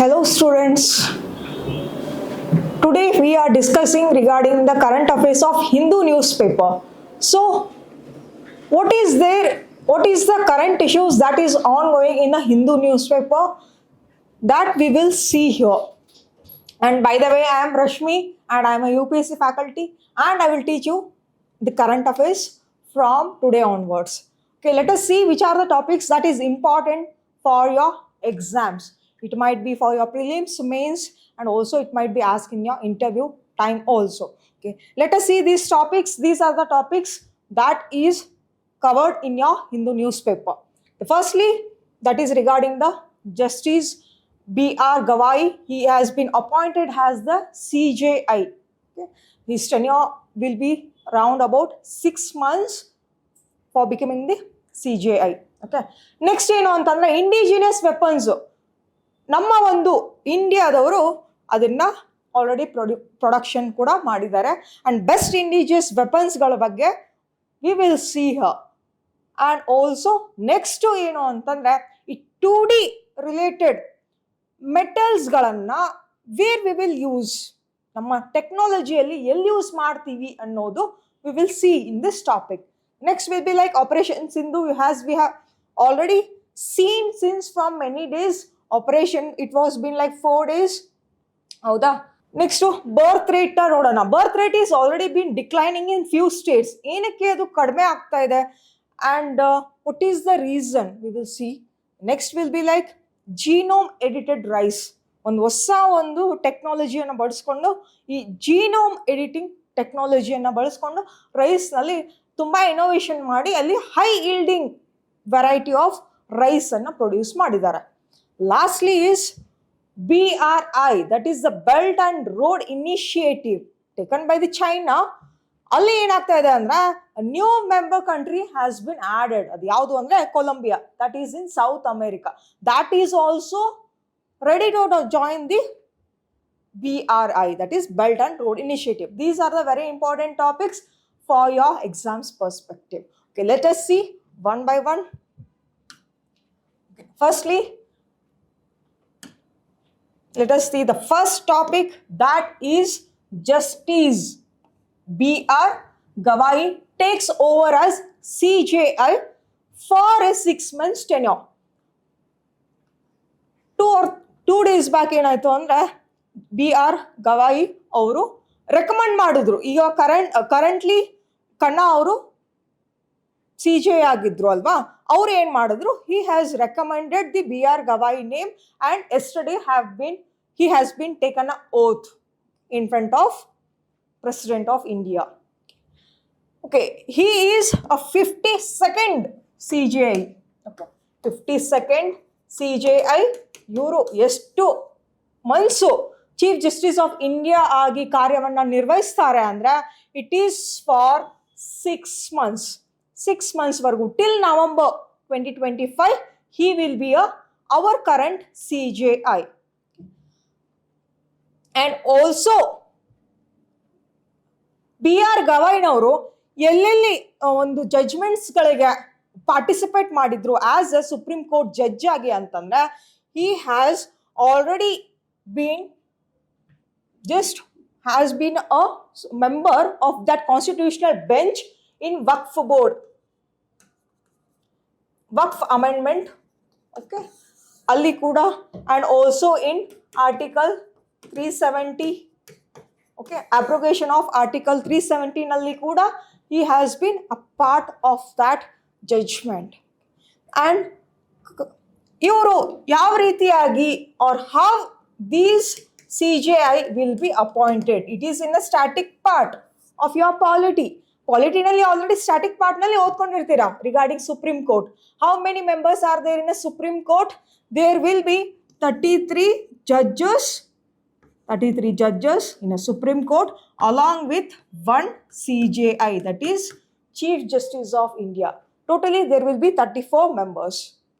Hello students. Today we are discussing regarding the current affairs of Hindu newspaper. So what is the current issues that is ongoing in the Hindu newspaper that we will see here. And by the way, I am Rashmi and I am a UPSC faculty and I will teach you the current affairs from today onwards. Okay, let us see which are the topics that is important for your exams. It might be for your prelims, mains, and also it might be asked in your interview time also. Okay, let us see these topics. These are the topics that is covered in your Hindu newspaper. Firstly, that is regarding the Justice B.R. Gawai. He has been appointed as the CJI. Okay. His tenure will be around about 6 months for becoming the CJI. Okay. Next ಏನು ಅಂತಂದ್ರೆ indigenous weapons ನಮ್ಮ ಒಂದು ಇಂಡಿಯಾದವರು ಅದನ್ನ already production ಕೂಡ ಮಾಡಿದ್ದಾರೆ and best indigenous ವೆಪನ್ಸ್ಗಳ ಬಗ್ಗೆ we will see here. And also next ಏನು ಅಂತಂದರೆ ಈ 2D ರಿಲೇಟೆಡ್ ಮೆಟಲ್ಸ್ಗಳನ್ನು ವೇರ್ ವಿ ವಿಲ್ ಯೂಸ್, ನಮ್ಮ ಟೆಕ್ನಾಲಜಿಯಲ್ಲಿ ಎಲ್ಲಿ ಯೂಸ್ ಮಾಡ್ತೀವಿ ಅನ್ನೋದು we will see in this topic. Next will be like Operation Sindoor we have already seen since from many days. Operation it was been like 4 days. ಹೌದಾ? Next birth rate ನೋಡೋಣ. Birth rate is already been declining in few states. ಏನಕ್ಕೆ ಅದು ಕಡಿಮೆ ಆಗ್ತಾ ಇದೆ and what is the reason we will see. Next will be like genome edited rice. ಒಂದು ಹೊಸ ಒಂದು ಟೆಕ್ನಾಲಜಿಯನ್ನು ಬಳಸ್ಕೊಂಡು ಈ ಜೀನೋಮ್ ಎಡಿಟಿಂಗ್ ಟೆಕ್ನಾಲಜಿಯನ್ನು ಬಳಸ್ಕೊಂಡು ರೈಸ್ನಲ್ಲಿ ತುಂಬ ಇನೋವೇಷನ್ ಮಾಡಿ ಅಲ್ಲಿ ಹೈ ಈಲ್ಡಿಂಗ್ ವೆರೈಟಿ ಆಫ್ ರೈಸನ್ನು ಪ್ರೊಡ್ಯೂಸ್ ಮಾಡಿದ್ದಾರೆ. Lastly is BRI, that is the Belt and Road Initiative taken by the China. ಅಲ್ಲಿ ಏನಾಗ್ತಾ ಇದೆ ಅಂದ್ರೆ new member country has been added. ಅದು ಯಾವುದು ಅಂದ್ರೆ Colombia, that is in South America. That is also ready to join the BRI, that is Belt and Road Initiative. These are the very important topics for your exams perspective. Okay, let us see one by one. Okay, firstly, let us see the first topic, that is Justice B.R. Gawai takes over as CJI for a 6 months tenure. 2 days back ಏನಾಯ್ತು ಅಂದ್ರೆ BR Gawai ಅವರು recommend ಮಾಡಿದ್ರು. ಈಗ currently ಕಣ್ಣಾ ಅವರು CJI ಆಗಿದ್ರು ಅಲ್ವಾ, ಅವ್ರು ಏನು ಮಾಡಿದ್ರು, he has recommended the BR Gawai name and yesterday he has been taken an oath in front of President of India. Okay, he is a 52nd CJI. Okay, 52nd CJI. ಇವರು ಎಷ್ಟು months chief justice of India ಆಗಿ ಕಾರ್ಯವನ್ನು ನಿರ್ವಹಿಸ್ತಾರೆ ಅಂದರೆ it is for 6 months. 6 months ವರೆಗೂ till November 2025 he will be our current CJI. And also BR ಗವಾಯ್ನವರು ಎಲ್ಲೆಲ್ಲಿ ಒಂದು ಜಜ್ಮೆಂಟ್ಸ್ಗಳಿಗೆ participate ಮಾಡಿದ್ರು as a Supreme Court judge ಆಗಿ ಅಂತಂದ್ರೆ he has already been a member of that constitutional bench in Waqf board, Waqf amendment. Okay, ಅಲ್ಲಿ ಕೂಡ and also in article 370. okay, abrogation of article 370 ನಲ್ಲಿ ಕೂಡ he has been a part of that judgment. and ಇವರು ಯಾವ ರೀತಿಯಾಗಿ or how these CJI will be appointed, it is in a static part of your ಪಾಲಿಟಿನಲ್ಲಿ already static ಪಾರ್ಟ್ನಲ್ಲಿ ಓದ್ಕೊಂಡಿರ್ತೀರಾ regarding Supreme Court. How many members are there in a Supreme Court? There will be 33 judges in a Supreme Court along with 1 CJI, that is Chief Justice of India. Totally there will be 34 members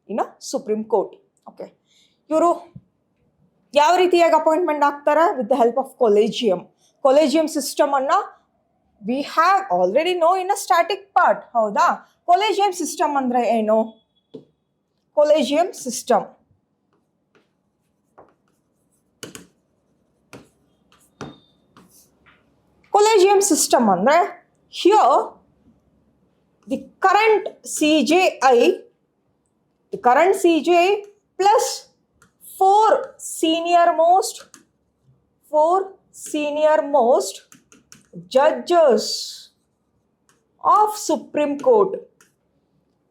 in a Supreme Court. Okay, ಇವರು ಯಾವ ರೀತಿಯಾಗಿ appointment ಆಗ್ತಾರೆ? With the help of collegium system ಅನ್ನ we have already know in a static part. ಹೌದಾ? Collegium system ಅಂದ್ರೆ ಏನು? Collegium system Collegium system andre here the current CJI plus four senior most judges of Supreme Court.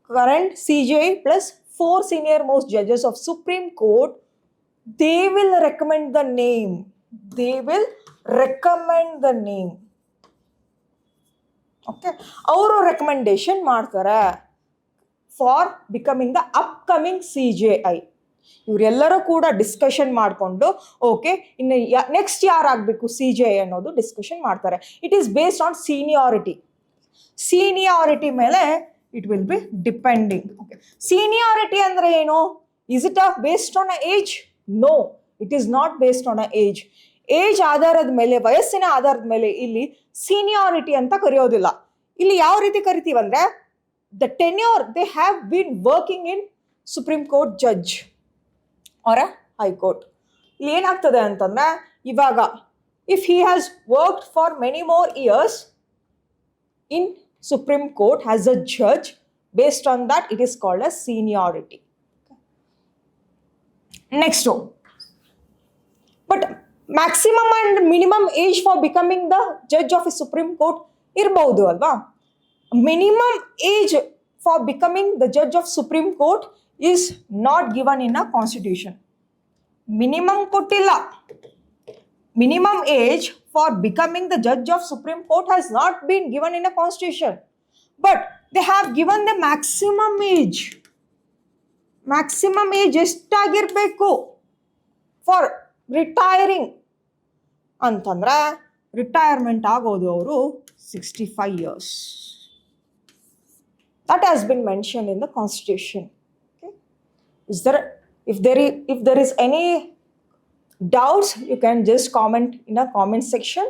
Current CJI plus 4 senior most judges of Supreme Court, they will recommend the name. Okay, ಅವರು recommendation ಮಾಡ್ತಾರೆ for becoming the upcoming CJI. ಇವರೆಲ್ಲರೂ ಕೂಡ discussion ಮಾಡಿಕೊಂಡು okay ಇನ್ನು next ಯಾರಾಗಬೇಕು CJI ಅನ್ನೋದು discussion ಮಾಡ್ತಾರೆ. It is based on seniority ಮೇಲೆ it will be depending. Okay, seniority ಅಂದರೆ ಏನು? Is it based on a age? No, it is not based on a age. Age ಆಧಾರದ ಮೇಲೆ, ವಯಸ್ಸಿನ ಆಧಾರದ ಮೇಲೆ ಇಲ್ಲಿ ಸೀನಿಯಾರಿಟಿ ಅಂತ ಕರೆಯೋದಿಲ್ಲ. ಇಲ್ಲಿ ಯಾವ ರೀತಿ ಕರಿತೀವಂದ್ರೆ the tenure they have been working in Supreme Court judge or high court. ಇಲ್ಲಿ ಏನಾಗ್ತದೆ ಅಂತಂದ್ರೆ ಇವಾಗ if he has worked for many more years in Supreme Court as a judge, based on that it is called as seniority. Next one, but maximum and minimum age for becoming the judge of a Supreme Court irಬಹುದು alva. Minimum age for becoming the judge of Supreme Court is not given in a constitution. Minimum kottilla. Minimum age for becoming the judge of Supreme Court has not been given in a constitution, but they have given the maximum age. Maximum age ಎಷ್ಟಾಗಿರಬೇಕು for retiring ಅಂತಂದ್ರೆ retirement ಆಗೋದು ಅವರು 65 years. That has been mentioned in the constitution. Okay? If there is any doubts, you can just comment in a comment section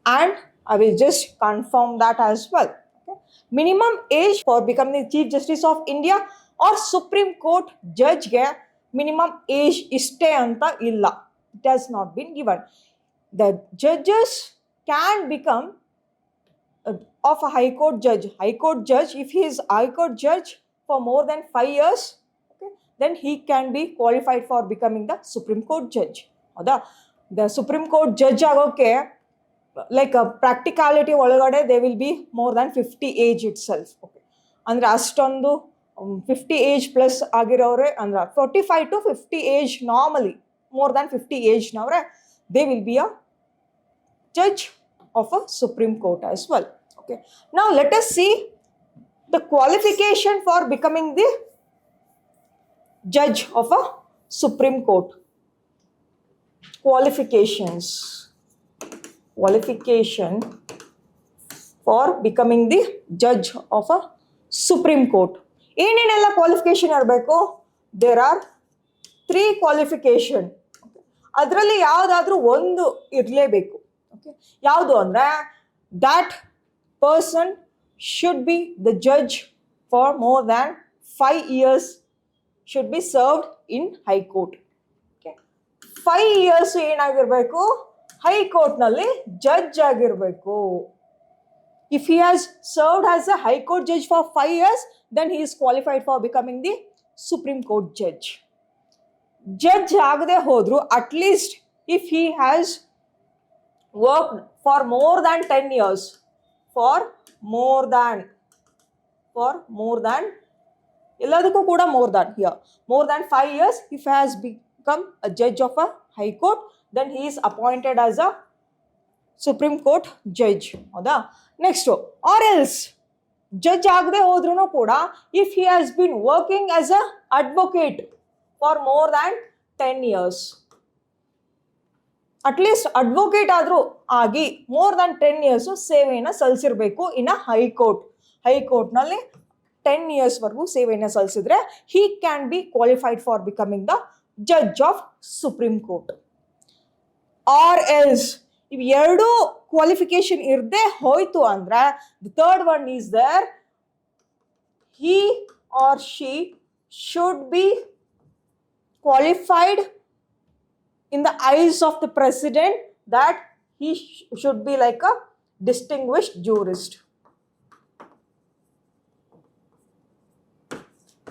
and I will just confirm that as well. Okay? Minimum age for becoming the Chief Justice of India or Supreme Court judge ge minimum age iste anta illa. It has not been given. The judges can become of a High Court judge. High Court judge, if he is High Court judge for more than 5 years, okay, then he can be qualified for becoming the Supreme Court judge. The Supreme Court judge agoke like a practicality ಒಳಗಡೆ they will be more than 50 age itself. Okay, ಅಂದ್ರೆ ಅಷ್ಟೊಂದು 50 age plus ಆಗಿರೋರೆ ಅಂದ್ರೆ 45 to 50 age normally, more than 50 age ನವರೆ they will be a judge of a Supreme Court as well. Okay, now let us see the qualification for becoming the judge of a Supreme Court. Qualification for becoming the judge of a Supreme Court. ಏನೇನೆಲ್ಲ qualification ಇರಬೇಕು? There are 3 qualification. ಅದರಲ್ಲಿ ಯಾವುದಾದ್ರೂ ಒಂದು ಇರಲೇಬೇಕು. Okay, ಯಾವುದು ಅಂದರೆ that person should be the judge for more than 5 years, should be served in High Court. 5 years ಏನಾಗಿರ್ಬೇಕು? ಹೈಕೋರ್ಟ್ನಲ್ಲಿ ಜಡ್ಜ್ ಆಗಿರಬೇಕು. If he has served as a high court judge for 5 years, then he is qualified for becoming the Supreme Court judge. Judge ಆಗದೆ ಹೋದ್ರು at least if he has worked for more than 10 years, for more than ಎಲ್ಲದಕ್ಕೂ ಕೂಡ more than here, more than 5 years, if he has become a judge of a High Court, then he is appointed as a Supreme Court judge. ಹೌದಾ? Next, R else judge ಆಗದೆ ಹೋದ್ರೂ ಕೂಡ if he has been working as a advocate for more than 10 years, at least advocate ಆದರೂ ಆಗಿ more than 10 years ಸೇವೆಯನ್ನು ಸಲ್ಲಿಸಿರ್ಬೇಕು ಇನ್ ಅ ಹೈಕೋರ್ಟ್ನಲ್ಲಿ 10 years ವರೆಗೂ ಸೇವೆಯನ್ನು ಸಲ್ಲಿಸಿದ್ರೆ he can be qualified for becoming the judge of Supreme Court. Or else ಇವು ಎರಡು qualification ಇರದೆ ಹೋಯ್ತು ಅಂದ್ರೆ the third one is there, he or she should be qualified in the eyes of the president that he should be like a distinguished jurist.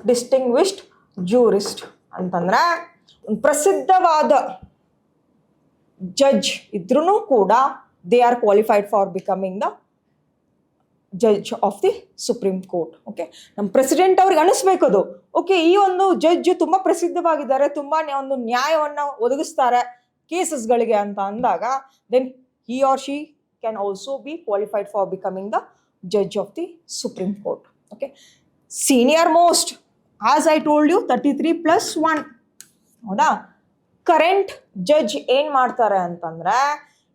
Distinguished jurist ಅಂತಂದ್ರೆ ಒಂದು ಪ್ರಸಿದ್ಧವಾದ judge ಇದ್ರೂ ಕೂಡ they are qualified for becoming the judge of the supreme court. Okay, ನಮ್ಮ president ಅವ್ರಿಗೆ ಅನಿಸ್ಬೇಕು ಅದು, okay ಈ ಒಂದು ಜಡ್ಜ್ ತುಂಬಾ ಪ್ರಸಿದ್ಧವಾಗಿದ್ದಾರೆ, ತುಂಬಾ ಒಂದು ನ್ಯಾಯವನ್ನು ಒದಗಿಸ್ತಾರೆ ಕೇಸಸ್ಗಳಿಗೆ ಅಂತ ಅಂದಾಗ then he or she can also be qualified for becoming the judge of the Supreme Court. Okay, senior most, as I told you, 33 plus 1. ಹೌದಾ, ಕರೆಂಟ್ ಜಡ್ಜ್ ಏನ್ ಮಾಡ್ತಾರೆ ಅಂತಂದ್ರೆ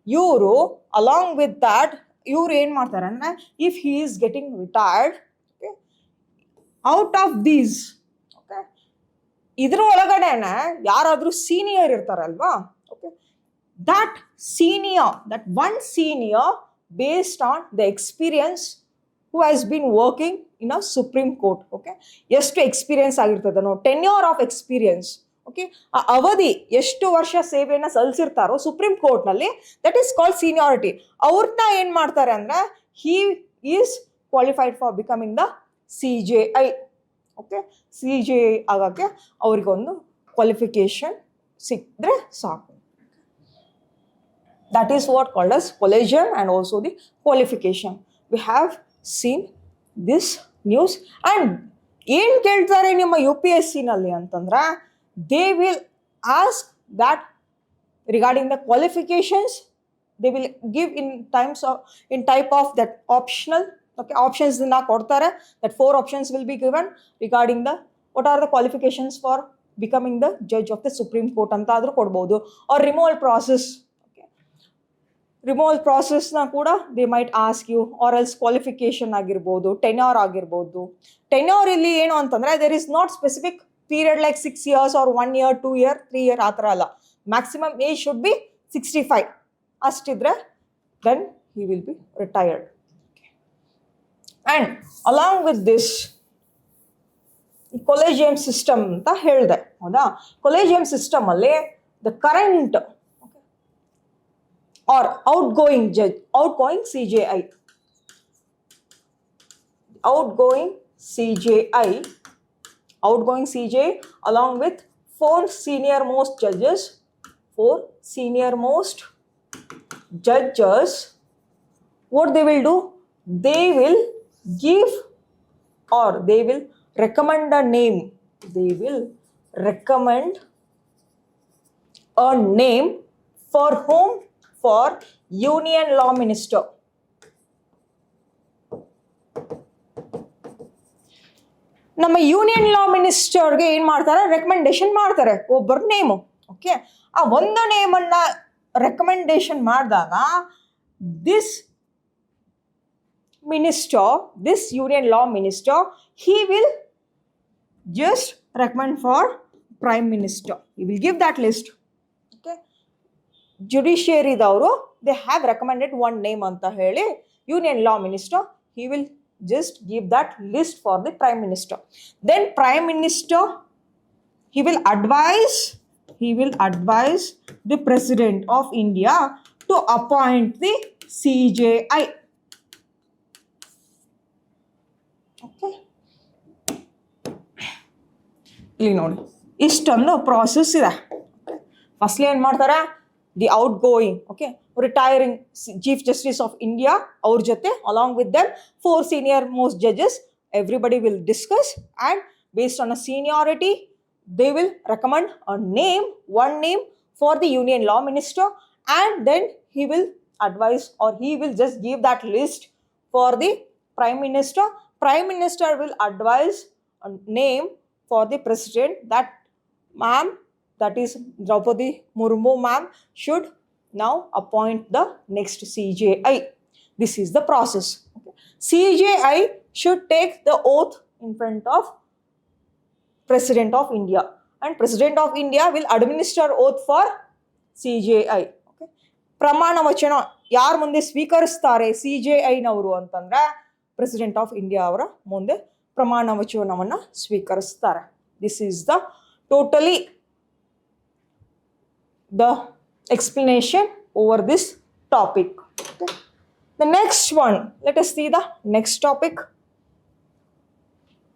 ಇವರು ಅಲಾಂಗ್ ವಿತ್ ದಟ್ ಇವ್ರು ಏನ್ ಮಾಡ್ತಾರೆ ಅಂದ್ರೆ if he is getting retired, okay, out of these, okay, ಇದ್ರ ಒಳಗಡೆನೆ ಯಾರಾದ್ರೂ ಸೀನಿಯರ್ ಇರ್ತಾರಲ್ವಾ, okay, that senior, that one senior based on the experience who has been working in a Supreme Court, okay, ಎಷ್ಟು experience ಆಗಿರ್ತದೆ no, tenure of experience, okay, ಆ ಅವಧಿ ಎಷ್ಟು ವರ್ಷ ಸೇವೆಯನ್ನು ಸಲ್ಲಿಸಿರ್ತಾರೋ ಸುಪ್ರೀಂ ಕೋರ್ಟ್ನಲ್ಲಿ, ದಟ್ ಈಸ್ ಕಾಲ್ಡ್ ಸೀನಿಯಾರಿಟಿ. ಅವ್ರನ್ನ ಏನು ಮಾಡ್ತಾರೆ ಅಂದರೆ he is qualified for becoming the CJI. Okay, CJI ಆಗೋಕ್ಕೆ ಅವ್ರಿಗೊಂದು ಕ್ವಾಲಿಫಿಕೇಶನ್ ಸಿಕ್ಕಿದ್ರೆ ಸಾಕು. That is what called as collegium and also the qualification. We have seen this news. And ಏನು ಕೇಳ್ತಾರೆ ನಿಮ್ಮ UPSC ನಲ್ಲಿ ಅಂತಂದ್ರೆ they will ask that regarding the qualifications, they will give in type of that optional, okay, options na ಕೊಡ್ತಾರೆ, that 4 options will be given regarding the what are the qualifications for becoming the judge of the Supreme Court ಅಂತ ಆದ್ರೂ ಕೊಡ್ಬೋದು, or removal process. Removal ಪ್ರಾಸೆಸ್ನ ಕೂಡ they might ask you, or else qualification ಆಗಿರ್ಬೋದು, tenure ಆಗಿರ್ಬೋದು. Tenure ಇಲ್ಲಿ ಏನು ಅಂತಂದರೆ there is not specific period like 6 years or 1 year, 2 year, 3 year ಆ ಥರ ಅಲ್ಲ. ಮ್ಯಾಕ್ಸಿಮಮ್ ಏಜ್ ಶುಡ್ ಬಿ 65 ಅಷ್ಟಿದ್ರೆ then he will be retired. And along with this collegium system ಅಂತ ಹೇಳಿದೆ, ಹೌದಾ, ಕೊಲೆಜಿಯಂ ಸಿಸ್ಟಮಲ್ಲಿ the current or outgoing judge, outgoing CJI along with 4 senior most judges, what they will do, they will give or they will recommend a name, for whom, for union law minister. ನಮ್ಮ union ಲಾ ಮಿನಿಸ್ಟರ್ಗೆ ಏನು ಮಾಡ್ತಾರೆ, recommendation ಮಾಡ್ತಾರೆ ಒಬ್ಬರ name. Okay, ಆ ಒಂದು ನೇಮನ್ನು recommendation ಮಾಡಿದಾಗ this union law minister he will just recommend for prime minister. He will give that list. ಜುಡಿಷಿಯರಿದವರು they have recommended one name ಅಂತ ಹೇಳಿ union law minister he will just give that list for the prime minister. Then prime minister he will advise the president of India to appoint the CJI. Okay, ಇಲ್ಲಿ ನೋಡಿ ಇಷ್ಟೊಂದು process ಇದೆ. Firstly ಏನು ಮಾಡ್ತಾರೆ, the outgoing, okay, retiring Chief Justice of India, our jate, along with them 4 senior most judges, everybody will discuss, and based on a seniority, they will recommend one name for the Union Law Minister, and then he will advise or he will just give that list for the Prime Minister. Prime Minister will advise a name for the President, that ma'am, that is Draupadi Murmu ma'am, should now appoint the next CJI. This is the process. Okay. CJI should take the oath in front of President of India, and President of India will administer oath for CJI. Okay. ಪ್ರಮಾಣ ವಚನ ಯಾರು ಮುಂದೆ ಸ್ವೀಕರಿಸ್ತಾರೆ CJIನವರು ಅಂತಂದ್ರೆ president of India ಅವರ ಮುಂದೆ ಪ್ರಮಾಣ ವಚನವನ್ನು ಸ್ವೀಕರಿಸ್ತಾರೆ. This is the totally the explanation over this topic. Okay. The next one, let us see the next topic.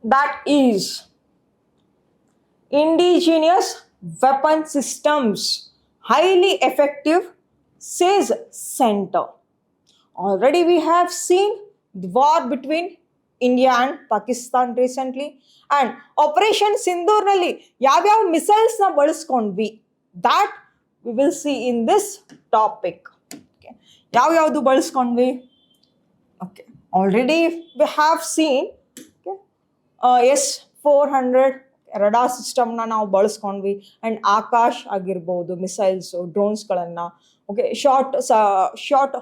That is indigenous weapon systems, highly effective, says center. Already we have seen the war between India and Pakistan recently, and Operation Sindoor nalli ಯಾವ್ಯಾವ missiles ನ ಬಳಸ್ಕೊಂಡ್ವಿ, that we will see in this topic. Okay, ಯಾವ್ಯಾವ್ದು ಬಳಸ್ಕೊಂಡ್ವಿ? Okay, already we have seen, okay, S-400 radar ಸಿಸ್ಟಮ್ನ ನಾವು ಬಳಸ್ಕೊಂಡ್ವಿ, and Akash ಆಗಿರ್ಬೋದು missiles ಡ್ರೋನ್ಸ್ಗಳನ್ನು, okay, short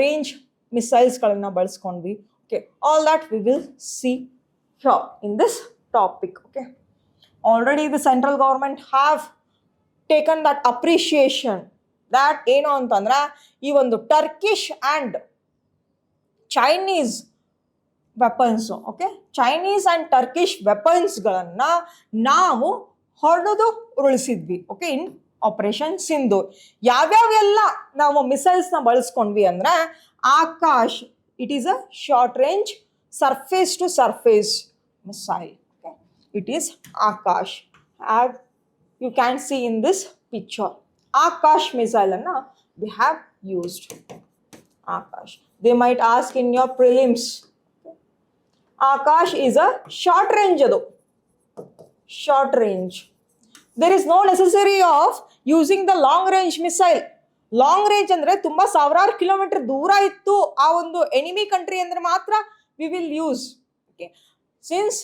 range ಮಿಸೈಲ್ಸ್ಗಳನ್ನು ಬಳಸ್ಕೊಂಡ್ವಿ. Okay, all that we will see here in this topic. Okay, already the central government have taken that appreciation that ಏನು ಅಂತಂದ್ರೆ ಈ ಒಂದು Turkish and Chinese weapons, okay, Chinese and Turkish ವೆಪನ್ಸ್ಗಳನ್ನು ನಾವು ಹೊಡೆದು ಉರುಳಿಸಿದ್ವಿ. ಓಕೆ, ಇನ್ ಆಪರೇಷನ್ ಸಿಂಧೂರ್ ಯಾವ್ಯಾವೆಲ್ಲ ನಾವು ಮಿಸೈಲ್ಸ್ನ ಬಳಸ್ಕೊಂಡ್ವಿ ಅಂದರೆ Akash, it is a short range surface to surface missile. Okay, it is Akash. As you can see in this picture Akash ಮಿಸೈಲನ್ನು we have used. Akash, they might ask in your prelims. Akash is a short range adu. Short range. There is no necessary of using the long range missile. Long range ಅಂದ್ರೆ ತುಂಬಾ ಸಾವಿರಾರು kilometre ದೂರ ಇತ್ತು ಆ ಒಂದು enemy country ಅಂದ್ರೆ ಮಾತ್ರ we will use. Okay, since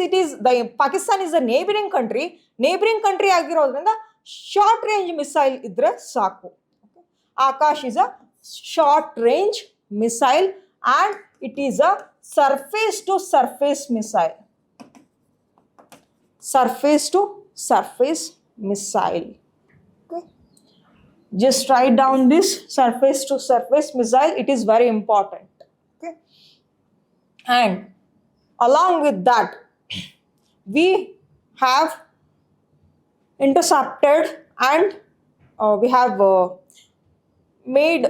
it is the Pakistan is a neighboring country ಆಗಿರೋದ್ರಿಂದ ಶಾರ್ಟ್ ರೇಂಜ್ ಮಿಸೈಲ್ ಇದ್ರೆ ಸಾಕು. Akash is a short range missile and it is a surface to surface missile. Surface to surface missile. Okay, just write down this surface to surface missile, it is very important. Okay, and along with that we have intercepted and we have made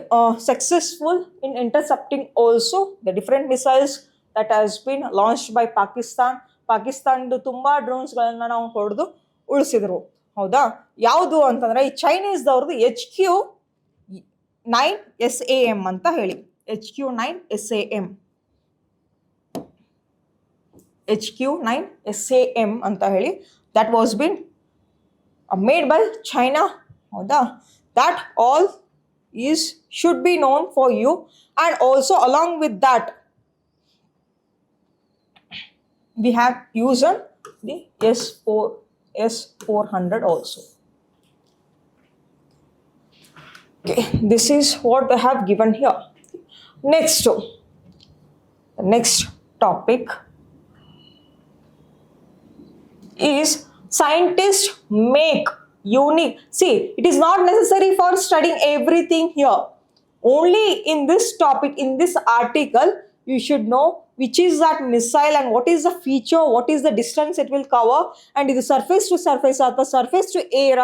successful in intercepting also the different missiles that has been launched by Pakistan. ಪಾಕಿಸ್ತಾನದ ತುಂಬ ಡ್ರೋನ್ಸ್ಗಳನ್ನ ನಾವು ಹೊಡೆದು ಉಳಿಸಿದ್ರು. ಹೌದಾ? ಯಾವುದು ಅಂತಂದರೆ ಈ ಚೈನೀಸ್ದವ್ರದ್ದು HQ-9SAM ಅಂತ ಹೇಳಿ. HQ-9SAM ಅಂತ ಹೇಳಿ that was been made by China. ಹೌದಾ? That all should be known for you, and also along with that we have used the S-400 also. Okay, this is what I have given here. The next topic is scientists make unique. See, it is not necessary for studying everything here. Only in this topic, in this article, you should know which is that missile and what is the feature, what is the distance it will cover, and is surface to surface or surface to air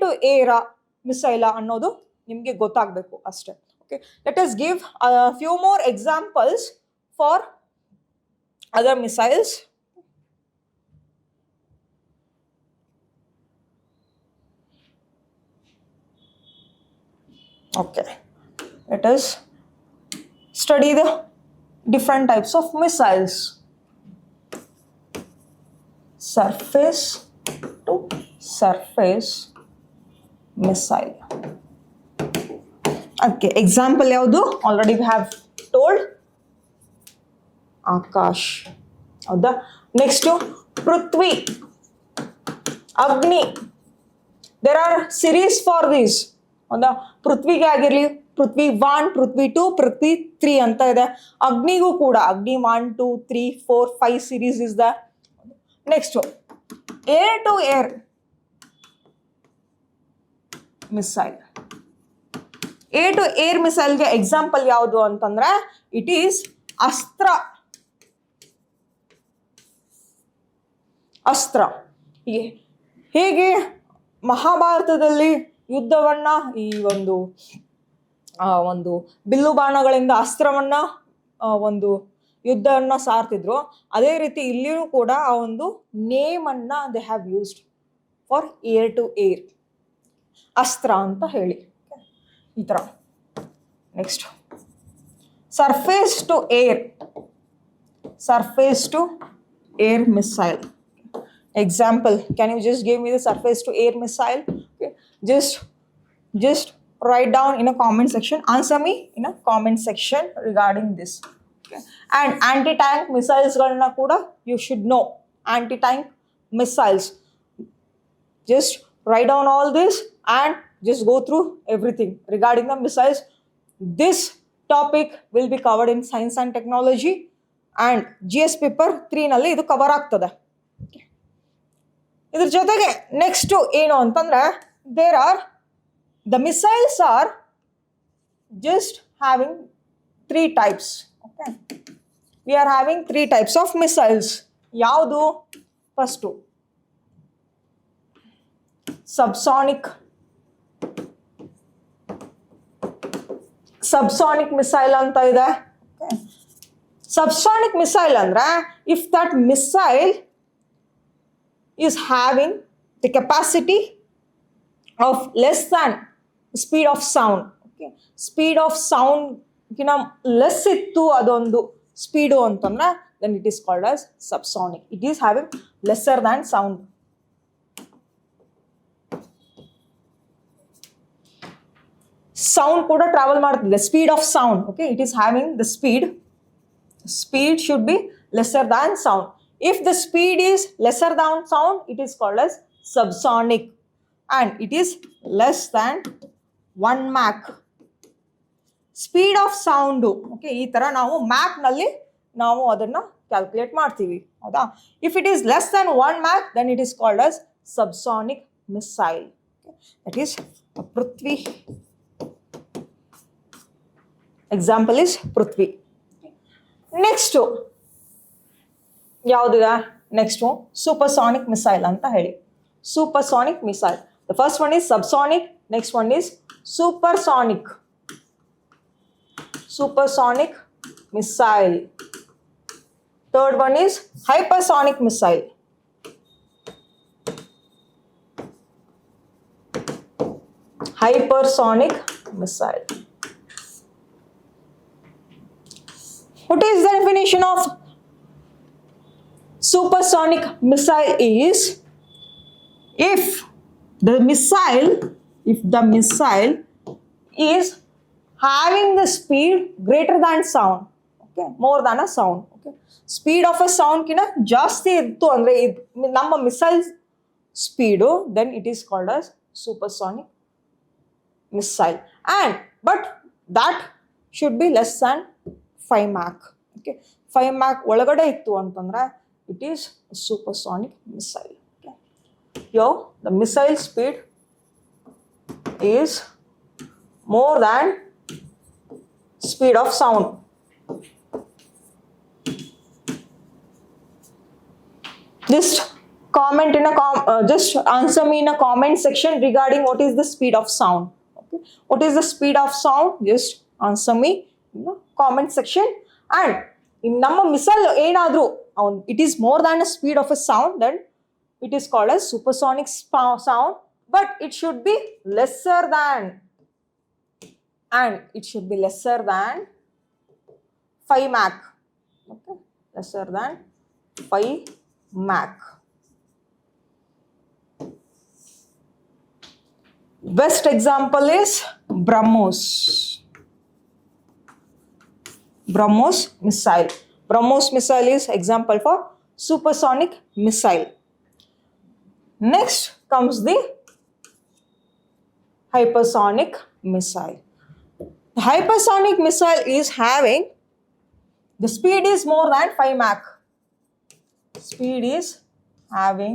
to air missile ಅನ್ನೋದು ನಿಮಗೆ ಗೊತ್ತಾಗಬೇಕು ಅಷ್ಟೇ. Okay, let us give a few more examples for other missiles. Okay, let us study the different types of missiles. Surface to surface missile. Okay, example ಯಾವುದು? Already we have told Akash. ಹೌದಾ? Next Prithvi, Agni. There are series for these. ಹೌದಾ? ಪೃಥ್ವಿಗೆ ಆಗಿರಲಿ ಪೃಥ್ವಿ 1, ಪೃಥ್ವಿ 2, ಪೃಥ್ವಿ 3 ಅಂತ ಇದೆ. ಅಗ್ನಿಗೂ ಕೂಡ ಅಗ್ನಿ 1, 2, 3, 4, 5 series is the. Next air to air missile. Air to air ಮಿಸೈಲ್ಗೆ example ಯಾವುದು ಅಂತಂದ್ರೆ ಇಟ್ ಈಸ್ ಅಸ್ತ್ರ. ಹೇಗೆ ಮಹಾಭಾರತದಲ್ಲಿ ಯುದ್ಧವನ್ನ ಈ ಒಂದು ಒಂದು ಬಿಲ್ಲು ಬಾಣಗಳಿಂದ ಅಸ್ತ್ರವನ್ನ ಒಂದು ಯುದ್ಧವನ್ನ ಸಾರ್ತಿದ್ರು. ಅದೇ ರೀತಿ ಇಲ್ಲಿಯೂ ಕೂಡ ಆ ಒಂದು ನೇಮ್ ಅನ್ನ they have used for air to air, Astra ಅಂತ ಹೇಳಿ ಈ ತರ. Next surface to air, surface to air missile. Example, can you just give me the surface to air missile? Okay. Just write down in a comment section, answer me in a comment section regarding this. Okay. And anti-tank missiles galna kuda you should know. Anti-tank missiles, just write down all this and just go through everything regarding the missiles. This topic will be covered in science and technology and GS paper 3 ನಲ್ಲಿ ಇದು cover ಆಗ್ತದೆ. ಇದ್ರ ಜೊತೆಗೆ next ಏನು ಅಂತಂದ್ರೆ there are the missiles are just having 3 types. Okay, we are having 3 types of missiles. ಯಾವುದು? First subsonic missile ಅಂತ ಇದೆ. ಸಬ್ಸಾನಿಕ್ ಮಿಸೈಲ್ ಅಂದ್ರೆ if that missile is having the capacity of less than speed of sound. Okay, speed of sound kina less ittu adondu speed antandre then it is called as subsonic. It is having lesser than sound. Sound kuda travel ಮಾಡ್ತಿದೆ, the speed of sound. Okay, it is having the speed should be lesser than sound. If the speed is lesser than sound, it is called as subsonic and it is less than 1 Mach. Speed of sound, okay, ಈ ತರ ನಾವು ಮ್ಯಾಕ್ ನಲ್ಲಿ ನಾವು ಅದನ್ನ calculate ಮಾಡ್ತೀವಿ, ಹೌದಾ? If it is less than 1 Mach, then it is called as subsonic missile. Okay. That is Prithvi. Example is Prithvi. Next ಯಾವುದಿದೆ? Next supersonic missile ಅಂತ ಹೇಳಿ. Supersonic missile, the first one is subsonic, next one is supersonic. Supersonic missile. Third one is hypersonic missile. Hypersonic missile. What is the definition of supersonic missile? Is if the missile is having the speed greater than sound, okay, more than a sound. Okay, speed of a sound kina ಜಾಸ್ತಿ ಇತ್ತು ಅಂದ್ರೆ ನಮ್ಮ missile speed, then it is called as supersonic missile. And but that should be less than 5 Mach. Okay, 5 Mach ಒಳಗಡೆ ಇತ್ತು ಅಂತಂದ್ರೆ it is a supersonic missile. Okay. Here the missile speed is more than speed of sound. Just comment in a just answer me in a comment section regarding what is the speed of sound. Okay, what is the speed of sound? Just answer me in the comment section. And in ನಮ್ಮ missile ಏನಾದರೂ it is more than a speed of a sound, then it is called as supersonic sound, but it should be lesser than, and it should be lesser than 5 Mach. Okay, lesser than 5 Mach. Best example is BrahMos missile. BrahMos missile is example for supersonic missile. Next comes the hypersonic missile. The hypersonic missile is having the speed is more than 5 Mach. Speed is having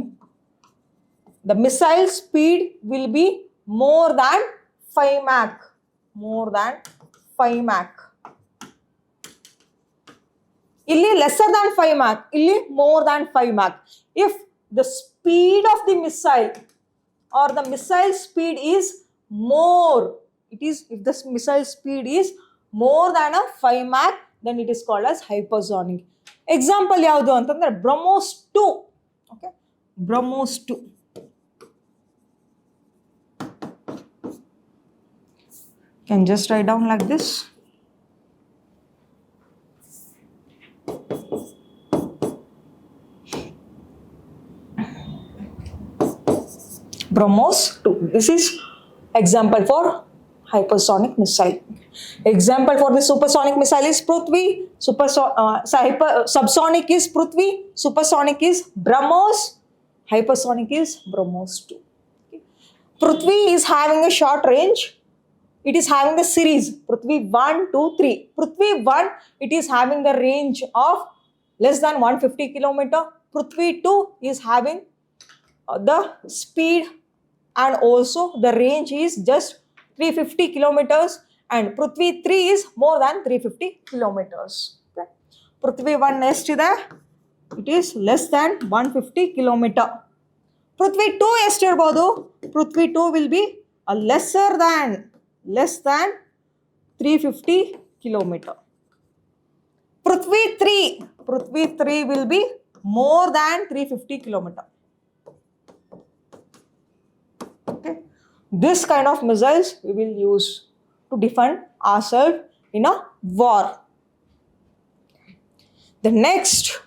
the missile speed will be more than 5 Mach. More than 5 Mach. Illi lesser than 5 Mach, illi more than 5 Mach. If the speed of the missile or the missile speed is more, if the missile speed is more than a 5 Mach, then it is called as hypersonic. Example yavadu antandre BrahMos 2. Okay, BrahMos 2. Can just write down like this. BrahMos 2. This is example for hypersonic missile. Example for the supersonic missile is Prithvi. Subsonic is Prithvi. Supersonic is BrahMos. Hypersonic is BrahMos 2. Okay. Prithvi is having a short range. It is having the series Prithvi 1, 2, 3. Prithvi 1, it is having the range of less than 150 km. Prithvi 2 is having the speed and also the range is just 350 kilometers, and Prithvi 3 is more than 350 kilometers. Okay. Prithvi 1 next to that, it is less than 150 kilometer. Prithvi 2 estirbadu. Prithvi 2 will be a less than 350 kilometer. Prithvi 3 will be more than 350 kilometer. Okay. This kind of missiles we will use to defend ourselves in a war. The next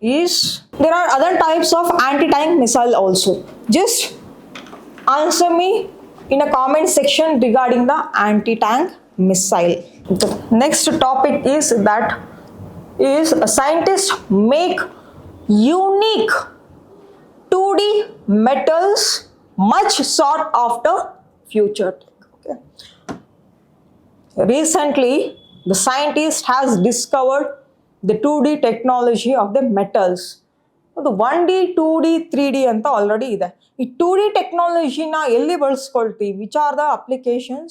is, there are other types of anti-tank missile also. Just answer me in a comment section regarding the anti-tank missile. The next topic is that scientists make unique 2D metals much sought after future. Okay. Recently, the scientist has discovered the 2D technology of the metals. The 1D, 2D, 3D anta already ಇದೆ. ಈ 2D technology na ಎಲ್ಲಿ ಬಳಸ್ಕೊಳ್ತೀವಿ? Which are the applications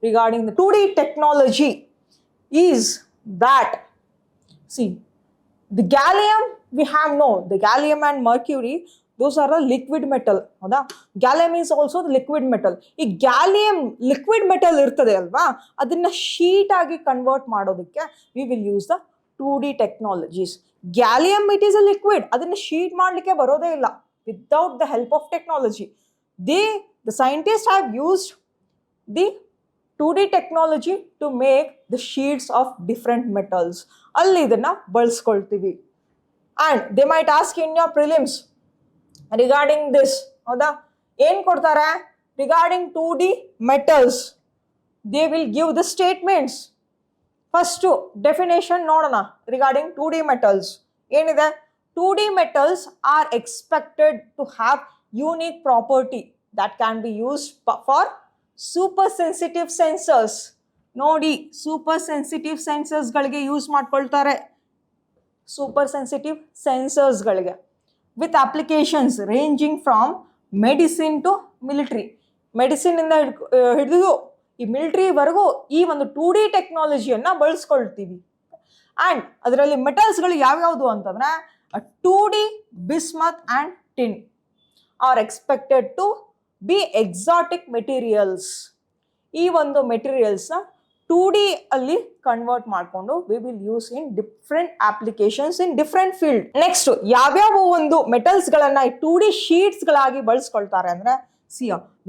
regarding the 2D technology is that, see, the gallium we have known, the gallium and mercury, those are the liquid metal. ಹೌದಾ? Gallium is also the liquid metal. ಈ gallium liquid metal ಇರ್ತದೆ ಅಲ್ವಾ, ಅದನ್ನ sheet ಆಗಿ convert ಮಾಡೋದಕ್ಕೆ we will use the 2D technologies. Gallium, it is a liquid. ಅದನ್ನ sheet ಮಾಡಲಿಕ್ಕೆ ಬರೋದೇ ಇಲ್ಲ without the help of technology. The scientists have used the 2D technology to make the sheets of different metals. ಅಲ್ಲಿ ಇದನ್ನ ಬಳಸ್ಕೊಳ್ತೀವಿ. And they might ask in your prelims regarding this. ಹೌದಾ? ಏನ್ ಕೊಡ್ತಾರೆ? Regarding 2D metals, they will give the statements. First definition ನೋಡೋಣ regarding 2D metals. ಏನಿದೆ? 2D metals are expected to have unique property that can be used for super sensitive sensors. ನೋಡಿ, super sensitive sensors ಗಳಿಗೆ use ಮಾಡ್ಕೊಳ್ತಾರೆ. super sensitive sensors ಗಳಿಗೆ with applications ranging from medicine to military. Medicine ಇಂದ ಹಿಡಿದು ಈ military ವರೆಗೂ ಈ ಒಂದು 2D ಟೆಕ್ನಾಲಜಿಯನ್ನ ಬಳಸ್ಕೊಳ್ತೀವಿ. ಅಂಡ್ ಅದರಲ್ಲಿ ಮೆಟಲ್ಸ್ಗಳು ಯಾವ್ಯಾವುದು ಅಂತಂದ್ರೆ 2D bismuth and tin are expected to be exotic materials. ಈ ಒಂದು ಮೆಟೀರಿಯಲ್ಸ್ ನ 2D ಅಲ್ಲಿ ಕನ್ವರ್ಟ್ ಮಾಡಿಕೊಂಡು we will use in different applications in different field. Next ಯಾವ್ಯಾವ ಒಂದು ಮೆಟಲ್ಸ್ ಗಳನ್ನ ಈ 2D ಶೀಟ್ಸ್ ಗಳಾಗಿ ಬಳಸ್ಕೊಳ್ತಾರೆ ಅಂದ್ರೆ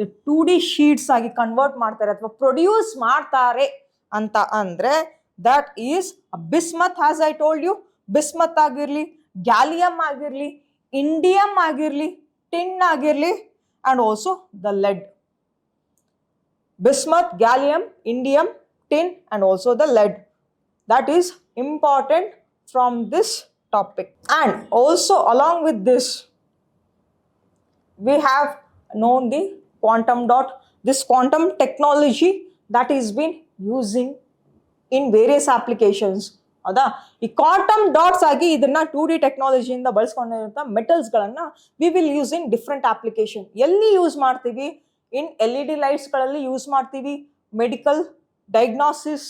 the 2D ಶೀಟ್ಸ್ ಆಗಿ ಕನ್ವರ್ಟ್ ಮಾಡ್ತಾರೆ ಅಥವಾ ಪ್ರೊಡ್ಯೂಸ್ ಮಾಡ್ತಾರೆ ಅಂತ ಅಂದ್ರೆ that is bismuth, as I told you, bismuth ಆಗಿರ್ಲಿ, gallium ಆಗಿರ್ಲಿ, indium ಆಗಿರ್ಲಿ, tin ಆಗಿರ್ಲಿ, and also the lead. Bismuth, gallium, indium, tin, and also the lead. That is important from this topic. And also along with this, we have known the quantum dot. This quantum technology that is been using in various applications. ಹೌದಾ? ಈ quantum dots ಆಗಿ ಇದನ್ನ 2D ಟೆಕ್ನಾಲಜಿಯಿಂದ ಬಳಸ್ಕೊಂಡಿರುವಂಥ metals ಗಳನ್ನ V will use in different application. ಎಲ್ಲಿ use ಮಾಡ್ತೀವಿ? ಇನ್ LED lights ಗಳಲ್ಲಿ use ಮಾಡ್ತೀವಿ, medical, diagnosis,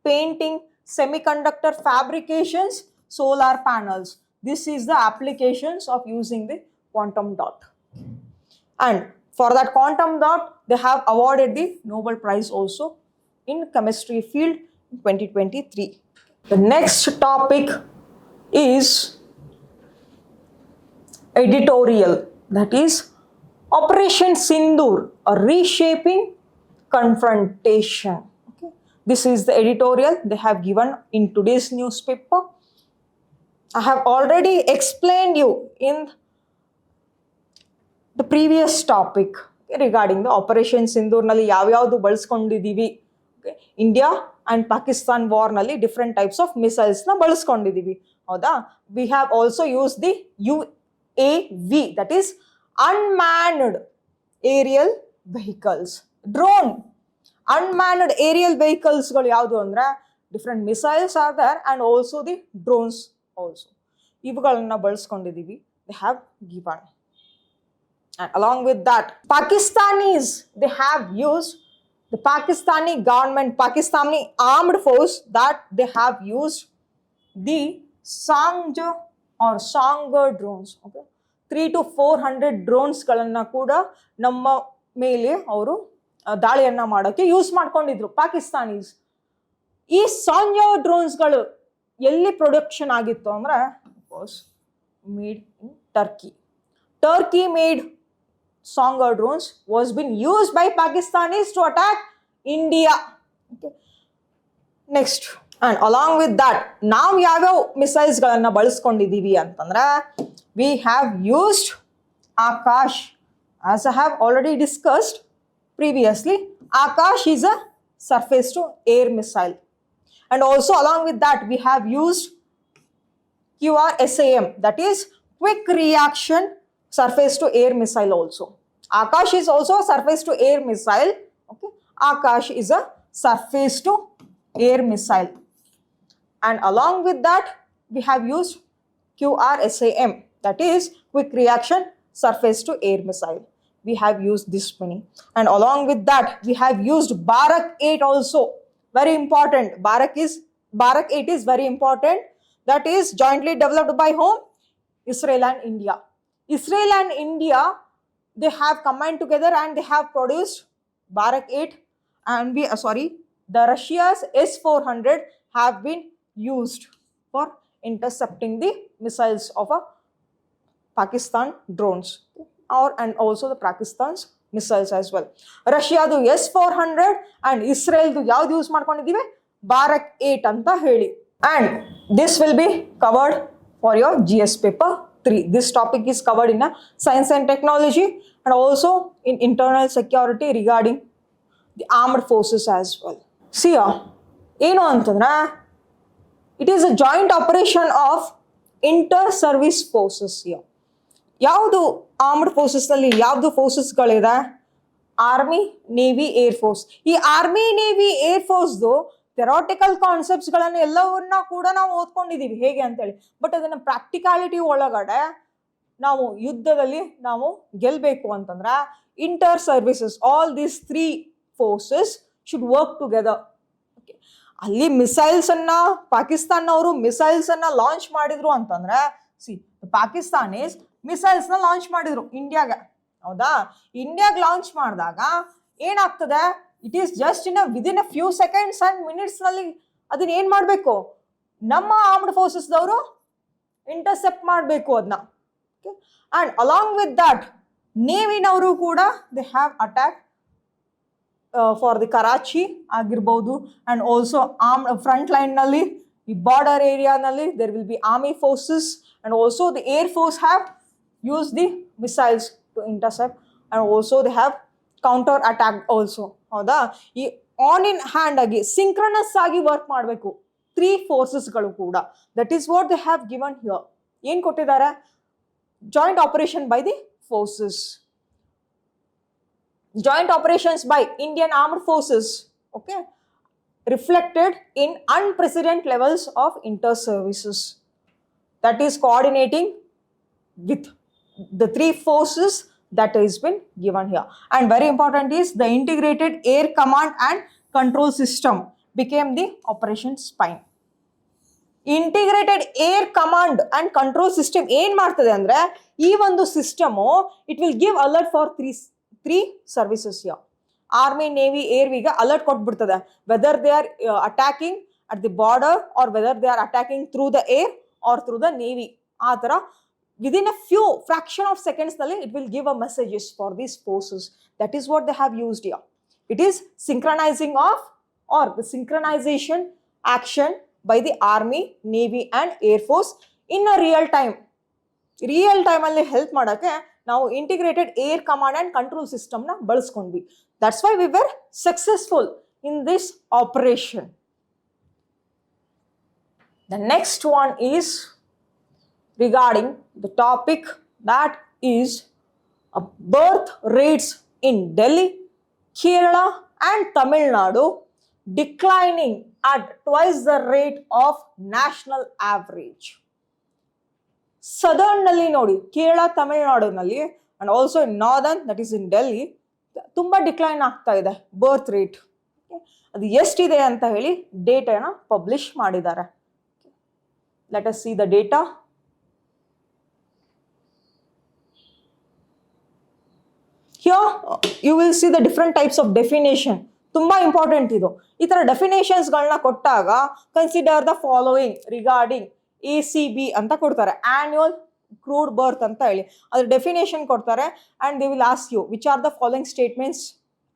painting, semiconductor fabrications, solar panels. This is the applications of using the quantum dot. And For that quantum dot, they have awarded the Nobel Prize also in chemistry field in 2023. The next topic is editorial, that is Operation Sindoor, a reshaping confrontation. Okay. This is the editorial they have given in today's newspaper. I have already explained you in the previous topic regarding the Operation Sindoor nalli yavyavdu ಬಳಸ್ಕೊಂಡಿದ್ದೀವಿ. India and Pakistan war ನಲ್ಲಿ different types of missiles ನ ಬಳಸ್ಕೊಂಡಿದ್ದೀವಿ. ಹೌದಾ? We have also use the UAV, that is unmanned aerial vehicles. Drone, unmanned aerial vehicles ಗಳು ಯಾವುದು ಅಂದ್ರೆ different missiles are there and also the drones also. ಇವುಗಳನ್ನ ಬಳಸ್ಕೊಂಡಿದ್ದೀವಿ. They have given. And along with that, Pakistanis, they have used the Pakistani government, Pakistani armed force, that they have used the Sangja or Sangha drones. Okay, 300 to 400 drones ಗಳನ್ನ ಕೂಡ ನಮ್ಮ ಮೇಲೆ ಅವರು ದಾಳಿಯನ್ನ ಮಾಡೋಕೆ use ಮಾಡ್ಕೊಂಡಿದ್ರು ಪಾಕಿಸ್ತಾನೀಸ್. ಈ ಸಾಂಜಾ ಡ್ರೋನ್ಸ್ಗಳು ಎಲ್ಲಿ ಪ್ರೊಡಕ್ಷನ್ ಆಗಿತ್ತು ಅಂದ್ರೆ made in Turkey. Turkey made Sangha drones was been used by Pakistanis to attack India. Okay. Next, and along with that, ನಾವು ಯಾವ್ಯಾವ ಮಿಸೈಲ್ಸ್ ಗಳನ್ನ ಬಳಸ್ಕೊಂಡಿದ್ದೀವಿ ಅಂತಂದ್ರೆ we have used Akash. As I have already discussed previously, Akash is a surface to air missile, and also along with that we have used QRSAM, that is quick reaction surface to air missile also. Akash is also a surface to air missile. Okay, Akash is a surface to air missile, and along with that we have used QRSAM, that is quick reaction surface to air missile. We have used this many, and along with that we have used Barak 8 also. Very important. Barak 8 is very important. That is jointly developed by whom? Israel and India. Israel and India, they have combined together and they have produced Barak 8, and the Russia's S-400 have been used for intercepting the missiles of a Pakistan drones, and also the Pakistan's missiles as well. Russiadu S-400 and Israeldu ಯಾವ್ದು use ಮಾಡ್ಕೊಂಡಿದ್ದೀವಿ? Barak 8 ಅಂತ ಹೇಳಿ. And this will be covered for your GS paper 3. This topic is covered in science and technology and also in internal security regarding the armed forces as well. See, ಏನು ಅಂತಂದ್ರೆ it is a joint operation of inter-service forces here. ಯಾವುದು armed forces ನಲ್ಲಿ ಯಾವ್ದು ಫೋರ್ಸಸ್ಗಳಿದೆ? Army, navy, air force. ಈ army, navy, air ಫೋರ್ಸ್ದು theoretical concepts ಗಳನ್ನ ಎಲ್ಲವನ್ನ ಕೂಡ ನಾವು ಓದ್ಕೊಂಡಿದೀವಿ ಹೇಗೆ ಅಂತೇಳಿ. ಬಟ್ ಅದನ್ನ ಪ್ರಾಕ್ಟಿಕಾಲಿಟಿ ಒಳಗಡೆ ನಾವು ಯುದ್ಧದಲ್ಲಿ ನಾವು ಗೆಲ್ಬೇಕು ಅಂತಂದ್ರೆ inter services, all these 3 forces should work together. ಅಲ್ಲಿ ಮಿಸೈಲ್ಸ್ ಅನ್ನ ಪಾಕಿಸ್ತಾನವರು ಮಿಸೈಲ್ಸ್ ಅನ್ನ ಲಾಂಚ್ ಮಾಡಿದ್ರು ಅಂತಂದ್ರೆ ಪಾಕಿಸ್ತಾನೀಸ್ ಮಿಸೈಲ್ಸ್ ನ ಲಾಂಚ್ ಮಾಡಿದ್ರು ಇಂಡಿಯಾಗೆ. ಹೌದಾ? ಇಂಡಿಯಾಗೆ ಲಾಂಚ್ ಮಾಡಿದಾಗ ಏನಾಗ್ತದೆ? It is just within a few seconds and minutes ನಲ್ಲಿ ಅದನ್ನ ಏನ್ ಮಾಡ್ಬೇಕು? ನಮ್ಮ ಆರ್ಮ್ಡ್ ಫೋರ್ಸಸ್ ದವರು ಇಂಟರ್ಸೆಪ್ಟ್ ಮಾಡಬೇಕು ಅದನ್ನ. ಅಂಡ್ ಅಲಾಂಗ್ ವಿತ್ ದಟ್ ನೇವಿನವರು ಕೂಡ they have attack for the Karachi ಆಗಿರ್ಬೋದು, ಅಂಡ್ ಆಲ್ಸೋ ಫ್ರಂಟ್ ಲೈನ್ ನಲ್ಲಿ ಈ ಬಾರ್ಡರ್ ಏರಿಯಾನಲ್ಲಿ there will be army forces, and also the air force have use the missiles to intercept, and also they have counter attack also. ಹೌದಾ? ಈ hand in hand ಆಗಿ synchronous ಆಗಿ work ಮಾಡಬೇಕು 3 ಫೋರ್ಸಸ್ಗಳು ಕೂಡ. That is what they have given here. ಏನ್ ಕೊಟ್ಟಿದ್ದಾರೆ? Joint operation by the forces. Joint operations by Indian armed forces, okay, reflected in unprecedented levels of inter-services. That is coordinating with the 3 forces that has been given here. And very important is the integrated air command and control system became the operation spine. Integrated air command and control system ಏನ್ ಮಾಡ್ತದೆ ಅಂದ್ರೆ ಈ ಒಂದು system it will give alert for 3 services here. Army, Navy, Air ವಿಗೆ alert ಕೊಟ್ಬಿಡ್ತದೆ whether they are attacking at the border or whether they are attacking through the air or through the navy. ಆ ಥರ within a few fraction of seconds ನಲ್ಲಿ it will give a messages for these forces. That is what they have used here. It is synchronizing of or the synchronization action by the Army, Navy and Air Force in a real time. Real ಟೈಮಲ್ಲಿ help ಮಾಡೋಕ್ಕೆ ನಾವು integrated air command and control ಸಿಸ್ಟಮ್ನ ಬಳಸ್ಕೊಂಡ್ವಿ. That's why we were successful in this operation. The next one is regarding the topic that is birth rates in Delhi, Kerala and Tamil Nadu declining at twice the rate of national average. Southern ನಲ್ಲಿ ನೋಡಿ ಕೇರಳ ತಮಿಳುನಾಡಿನಲ್ಲಿ and also in northern that is ಇನ್ ಡೆಲ್ಲಿ ತುಂಬಾ decline ಆಗ್ತಾ ಇದೆ birth rate. ಅದು ಎಷ್ಟಿದೆ ಅಂತ ಹೇಳಿ ಡೇಟಾನ ಪಬ್ಲಿಷ್ ಮಾಡಿದ್ದಾರೆ. Let us see the data. Here you will see the different types of definition. ತುಂಬಾ ಇಂಪಾರ್ಟೆಂಟ್ ಇದು. ಈ ತರ ಡೆಫಿನೇಷನ್ಸ್ಗಳನ್ನ ಕೊಟ್ಟಾಗ consider the following regarding ACB ಅಂತ ಕೊಡ್ತಾರೆ, ಆನ್ಯುವಲ್ ಕ್ರೂಡ್ ಬರ್ತ್ ಅಂತ ಹೇಳಿ ಅದ್ರ ಡೆಫಿನೇಷನ್ ಕೊಡ್ತಾರೆ. And they will ask you which are the following statements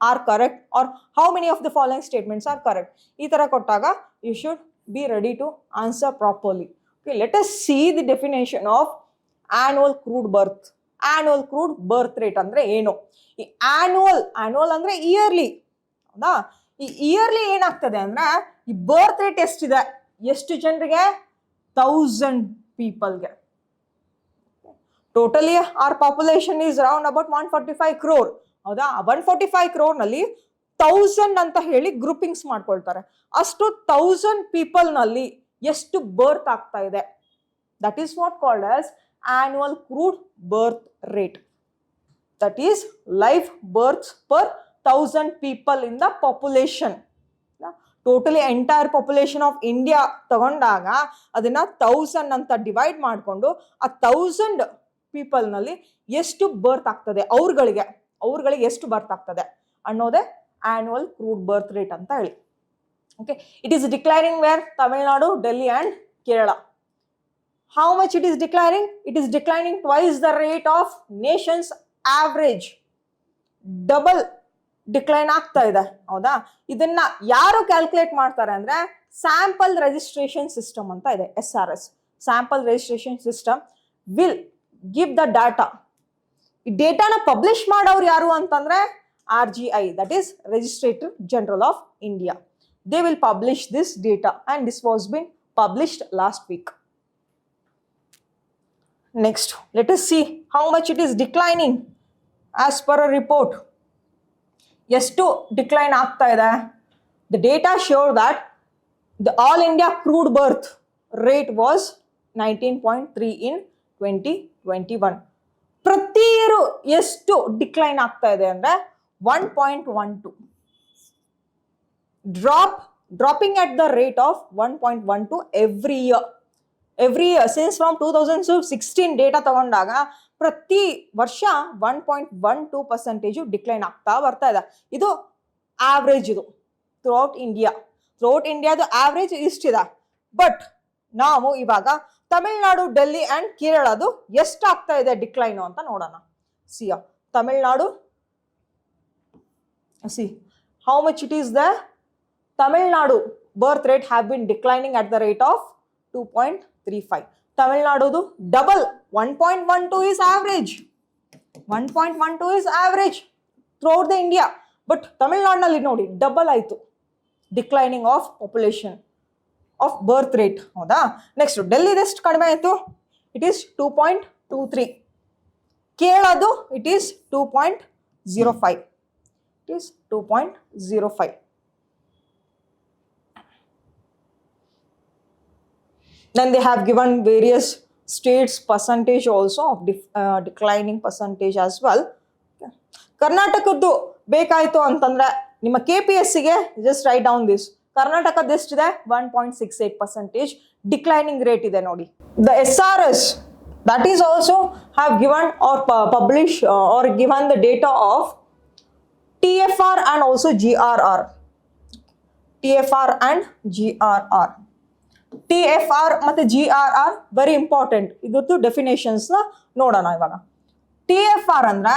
are correct or how many of the following statements are correct. ಈ ತರ ಕೊಟ್ಟಾಗ you should be ready to answer properly. Okay, let us see the definition of annual crude birth. Annual crude birth rate ಅಂದ್ರೆ ಏನು? ಈ annual ಅಂದ್ರೆ yearly. ಹೌದಾ? ಈ yearly ಏನಾಗ್ತದೆ ಅಂದ್ರೆ ಈ ಬರ್ತ್ ರೇಟ್ ಎಷ್ಟಿದೆ, ಎಷ್ಟು ಜನರಿಗೆ? 1000 ಪೀಪಲ್ಗೆ. Totally our population is around about 145 crore. ಹೌದಾ? 145 crore ನಲ್ಲಿ 1000 ಅಂತ ಹೇಳಿ ಗ್ರೂಪಿಂಗ್ಸ್ ಮಾಡ್ಕೊಳ್ತಾರೆ. ಅಷ್ಟು 1000 ಪೀಪಲ್ ನಲ್ಲಿ ಎಷ್ಟು ಬರ್ತ್ ಆಗ್ತಾ ಇದೆ, that is what called as annual crude birth rate. That is life berths per 1000 people in the population. Totally entire population of India ತಗೊಂಡಾಗ ಅದನ್ನ 1000 ಅಂತ ಡಿವೈಡ್ ಮಾಡಿಕೊಂಡು ಆ 1000 ಪೀಪಲ್ ನಲ್ಲಿ ಎಷ್ಟು ಬರ್ತ್ ಆಗ್ತದೆ, ಅವ್ರಗಳಿಗೆ ಎಷ್ಟು ಬರ್ತ್ ಆಗ್ತದೆ ಅನ್ನೋದೇ ಆನ್ಯುವಲ್ ಕ್ರೂಡ್ ಬರ್ತ್ ರೇಟ್ ಅಂತ ಹೇಳಿ. Okay, it is declining where Tamil Nadu, Delhi and Kerala. How much it is declining? It is declining twice the rate of nations average. Double decline ಆಗ್ತಾ ಇದೆ. ಹೌದಾ? ಇದನ್ನ ಯಾರು ಕ್ಯಾಲ್ಕುಲೇಟ್ ಮಾಡ್ತಾರೆ ಅಂದ್ರೆ ಸ್ಯಾಂಪಲ್ ರಿಜಿಸ್ಟ್ರೇಷನ್ ಸಿಸ್ಟಮ್ ಅಂತ ಇದೆ, SRS. Sample registration system will give the data. ಈ ಡೇಟಾನ ಪಬ್ಲಿಷ್ ಮಾಡೋರು ಯಾರು ಅಂತಂದ್ರೆ RGI, that is registrar general of India. They will publish this data and this was been published last week. Next let us see how much it is declining as per a report. ಎಷ್ಟು decline ಆಗ್ತಾ ಇದೆ? The data sure that the all India crude birth rate was 19.3 ಇನ್ 2021. ಪ್ರತಿ year ಎಷ್ಟು decline ಆಗ್ತಾ ಇದೆ ಅಂದ್ರೆ 1.12. Dropping at the rate of 1.12 every year. Since from 2016 data ತಗೊಂಡಾಗ ಪ್ರತಿ ವರ್ಷ 1.12% ಡಿಕ್ಲೈನ್ ಆಗ್ತಾ ಬರ್ತಾ ಇದೆ. ಇದು ಆವ್ರೇಜ್. ಇದು ಥ್ರೂಔಟ್ ಇಂಡಿಯಾದ ಆವ್ರೇಜ್ ಇಷ್ಟಿದೆ. ಬಟ್ ನಾವು ಇವಾಗ ತಮಿಳುನಾಡು, ಡೆಲ್ಲಿ ಅಂಡ್ ಕೇರಳದು ಎಷ್ಟಾಗ್ತಾ ಇದೆ ಡಿಕ್ಲೈನು ಅಂತ ನೋಡೋಣ. Tamil Nadu, see how much it is the Tamil Nadu birth rate have been declining at the rate of 2.35. ತಮಿಳುನಾಡುದು double 1.12 is average. 1.12 is average throughout the India. But ತಮಿಳುನಾಡಿನಲ್ಲಿ ನೋಡಿ ಡಬಲ್ ಆಯಿತು declining of population of birth rate. ಹೌದಾ? Next ಡೆಲ್ಲಿದು ಎಷ್ಟು ಕಡಿಮೆ ಆಯಿತು? It is 2.23. ಕೇರಳದು it is 2.05. It is 2.05. Then they have given various states percentage also of declining percentage as well. ಕರ್ನಾಟಕದ್ದು ಬೇಕಾಯಿತು ಅಂತಂದ್ರೆ ನಿಮ್ಮ KPSCಗೆ ಜಸ್ಟ್ ರೈಟ್ ಡೌನ್ ದಿಸ್. ಕರ್ನಾಟಕದ ಎಷ್ಟಿದೆ? 1.68% ಡಿಕ್ಲೈನಿಂಗ್ ರೇಟ್ ಇದೆ ನೋಡಿ. The SRS that is also have given or publish or given the data of TFR and also GRR. TFR and GRR. TFR ಮತ್ತೆ GRR very important. ಇದ್ರದ್ದು definitions ನ ನೋಡೋಣ ಇವಾಗ. TFR ಅಂದ್ರೆ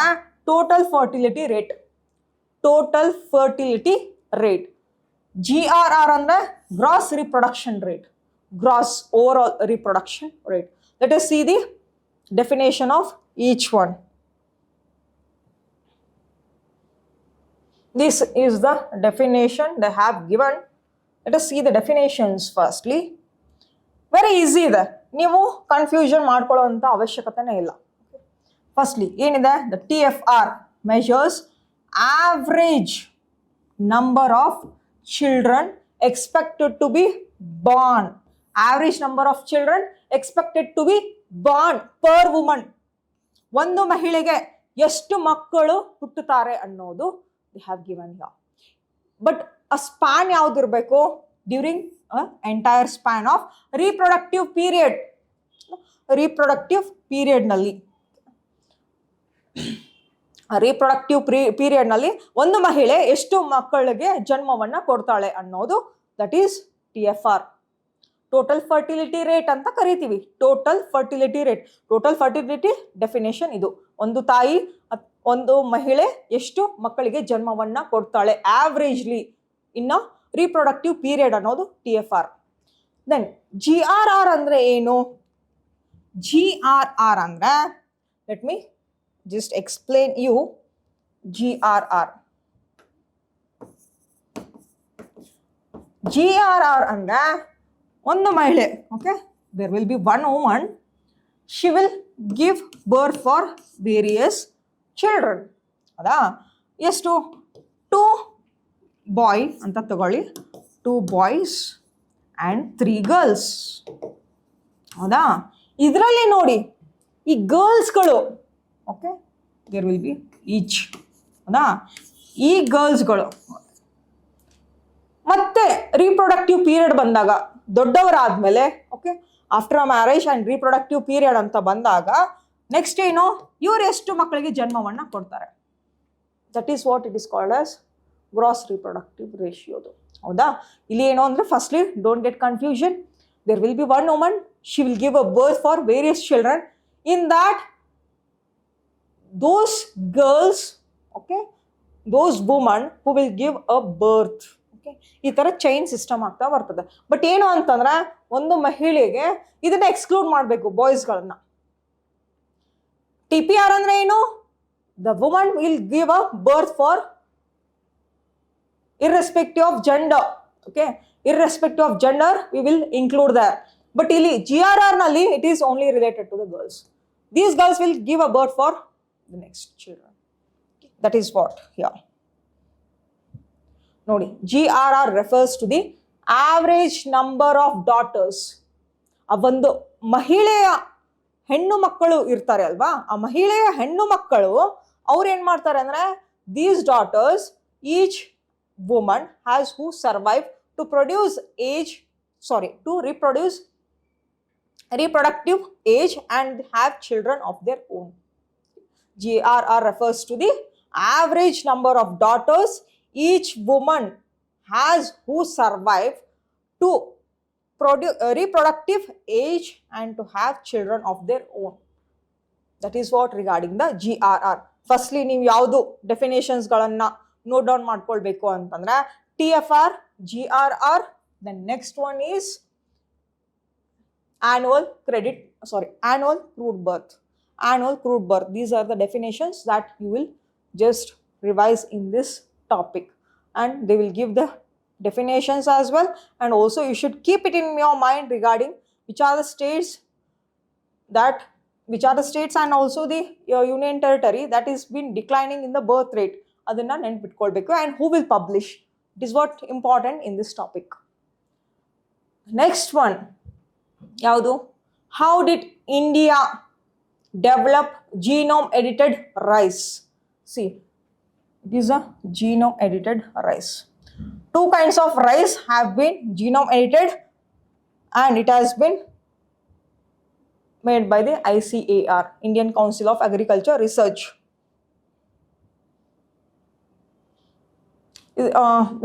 total fertility rate. Total fertility rate. GRR ಅಂದ್ರೆ gross reproduction rate. Gross overall reproduction rate. Let us see the definition of each one. This is the definition they have given. Let us see the definitions firstly. Very easy ಇದೆ, ನೀವು confusion ಮಾಡ್ಕೊಳ್ಳುವಂಥ ಅವಶ್ಯಕತೆನೇ ಇಲ್ಲ. Firstly ಏನಿದೆ, the TFR measures average number of children expected to be born. Average number of children expected to be born per woman. ಒಂದು ಮಹಿಳೆಗೆ ಎಷ್ಟು ಮಕ್ಕಳು ಹುಟ್ಟುತ್ತಾರೆ ಅನ್ನೋದು they have given here. But a span ಯಾವ್ದಿರಬೇಕು, during entire span of reproductive period. Reproductive ಪೀರಿಯಡ್ನಲ್ಲಿ reproductive ಪೀರಿಯಡ್ನಲ್ಲಿ ಒಂದು ಮಹಿಳೆ ಎಷ್ಟು ಮಕ್ಕಳಿಗೆ ಜನ್ಮವನ್ನು ಕೊಡ್ತಾಳೆ ಅನ್ನೋದು that is TFR. Total fertility rate ಅಂತ ಕರಿತೀವಿ. Total fertility rate. Total fertility definition ಇದು. ಒಂದು ಮಹಿಳೆ ಎಷ್ಟು ಮಕ್ಕಳಿಗೆ ಜನ್ಮವನ್ನ ಕೊಡ್ತಾಳೆ ಆವ್ರೇಜ್ಲಿ ಇನ್ನ ರೀಪ್ರೊಡಕ್ಟಿವ್ ಪೀರಿಯಡ್ ಅನ್ನೋದು TFR. ದೆನ್ GRR ಅಂದ್ರೆ ಏನು? GRR ಅಂದ್ರೆ, let me just explain you GRR. GRR ಅಂದ್ರೆ ಒಂದು ಮಹಿಳೆ, okay, there will be one woman, she will give birth for various children. ಹೌದಾ? ಎಷ್ಟು? 2 ಬಾಯ್ ಅಂತ ತಗೊಳ್ಳಿ, 2 ಬಾಯ್ಸ್ ಆ್ಯಂಡ್ 3 ಗರ್ಲ್ಸ್. ಹೌದಾ? ಇದರಲ್ಲಿ ನೋಡಿ, ಈ ಗರ್ಲ್ಸ್ಗಳು, okay, there will be each. ಹೌದಾ? ಈ ಗರ್ಲ್ಸ್ಗಳು ಮತ್ತೆ ರೀಪ್ರೊಡಕ್ಟಿವ್ ಪೀರಿಯಡ್ ಬಂದಾಗ, ದೊಡ್ಡವರಾದ್ಮೇಲೆ, okay, after a marriage and reproductive period ಅಂತ ಬಂದಾಗ ನೆಕ್ಸ್ಟ್ ಏನು, ಇವ್ರು ಎಷ್ಟು ಮಕ್ಕಳಿಗೆ ಜನ್ಮವನ್ನು ಕೊಡ್ತಾರೆ. That is what it is called as gross reproductive ರೇಷಿಯೋದು. ಹೌದಾ? ಇಲ್ಲಿ ಏನು ಅಂದರೆ, firstly don't get confusion. There will be one woman, she will give a birth for various children. In that those girls, okay, those women who will give a birth, okay, ಈ ಥರ chain system ಆಗ್ತಾ ಬರ್ತದೆ. But ಏನು ಅಂತಂದ್ರೆ, ಒಂದು ಮಹಿಳೆಗೆ ಇದನ್ನ exclude ಮಾಡಬೇಕು, ಬಾಯ್ಸ್ಗಳನ್ನ. TPR ಅಂದ್ರೆ ಏನು? The woman will give a birth for irrespective of gender, okay, irrespective of gender we will include there. But ಇಲ್ಲಿ GRR ನಲ್ಲಿ it is only related to the girls. These girls will give a birth for the next children. That is what here. ನೋಡಿ, GRR refers to the average number of daughters. ಆ ಒಂದು ಮಹಿಳೆಯ ಹೆಣ್ಣು ಮಕ್ಕಳು ಇರ್ತಾರೆ ಅಲ್ವಾ, ಆ ಮಹಿಳೆಯ ಹೆಣ್ಣು ಮಕ್ಕಳು ಅವ್ರು ಏನ್ ಮಾಡ್ತಾರೆ ಅಂದ್ರೆ, these daughters, each woman has who survive to produce to reproduce reproductive age and have children of their own. GRR refers to the average number of daughters each woman has who survive to produce reproductive age and to have children of their own. That is what regarding the GRR. Firstly, ನೀವು ಯಾವುದು definitions ಗಳನ್ನ note down ಮಾಡ್ಕೊಳ್ಬೇಕು ಅಂತಂದ್ರೆ, TFR, GRR. The next one is annual crude birth. Annual crude birth. These are the definitions that you will just revise in this topic, and they will give the definitions as well. And also you should keep it in your mind regarding which are the states and also the union territory that is been declining in the birth rate. Adana nenpitkolbeku, and who will publish. It is what important in this topic. Next one, yaudu? How did India develop genome edited rice? See, it is a genome edited rice. 2 kinds of rice have been genome edited, and it has been made by the ICAR, Indian Council of Agriculture Research.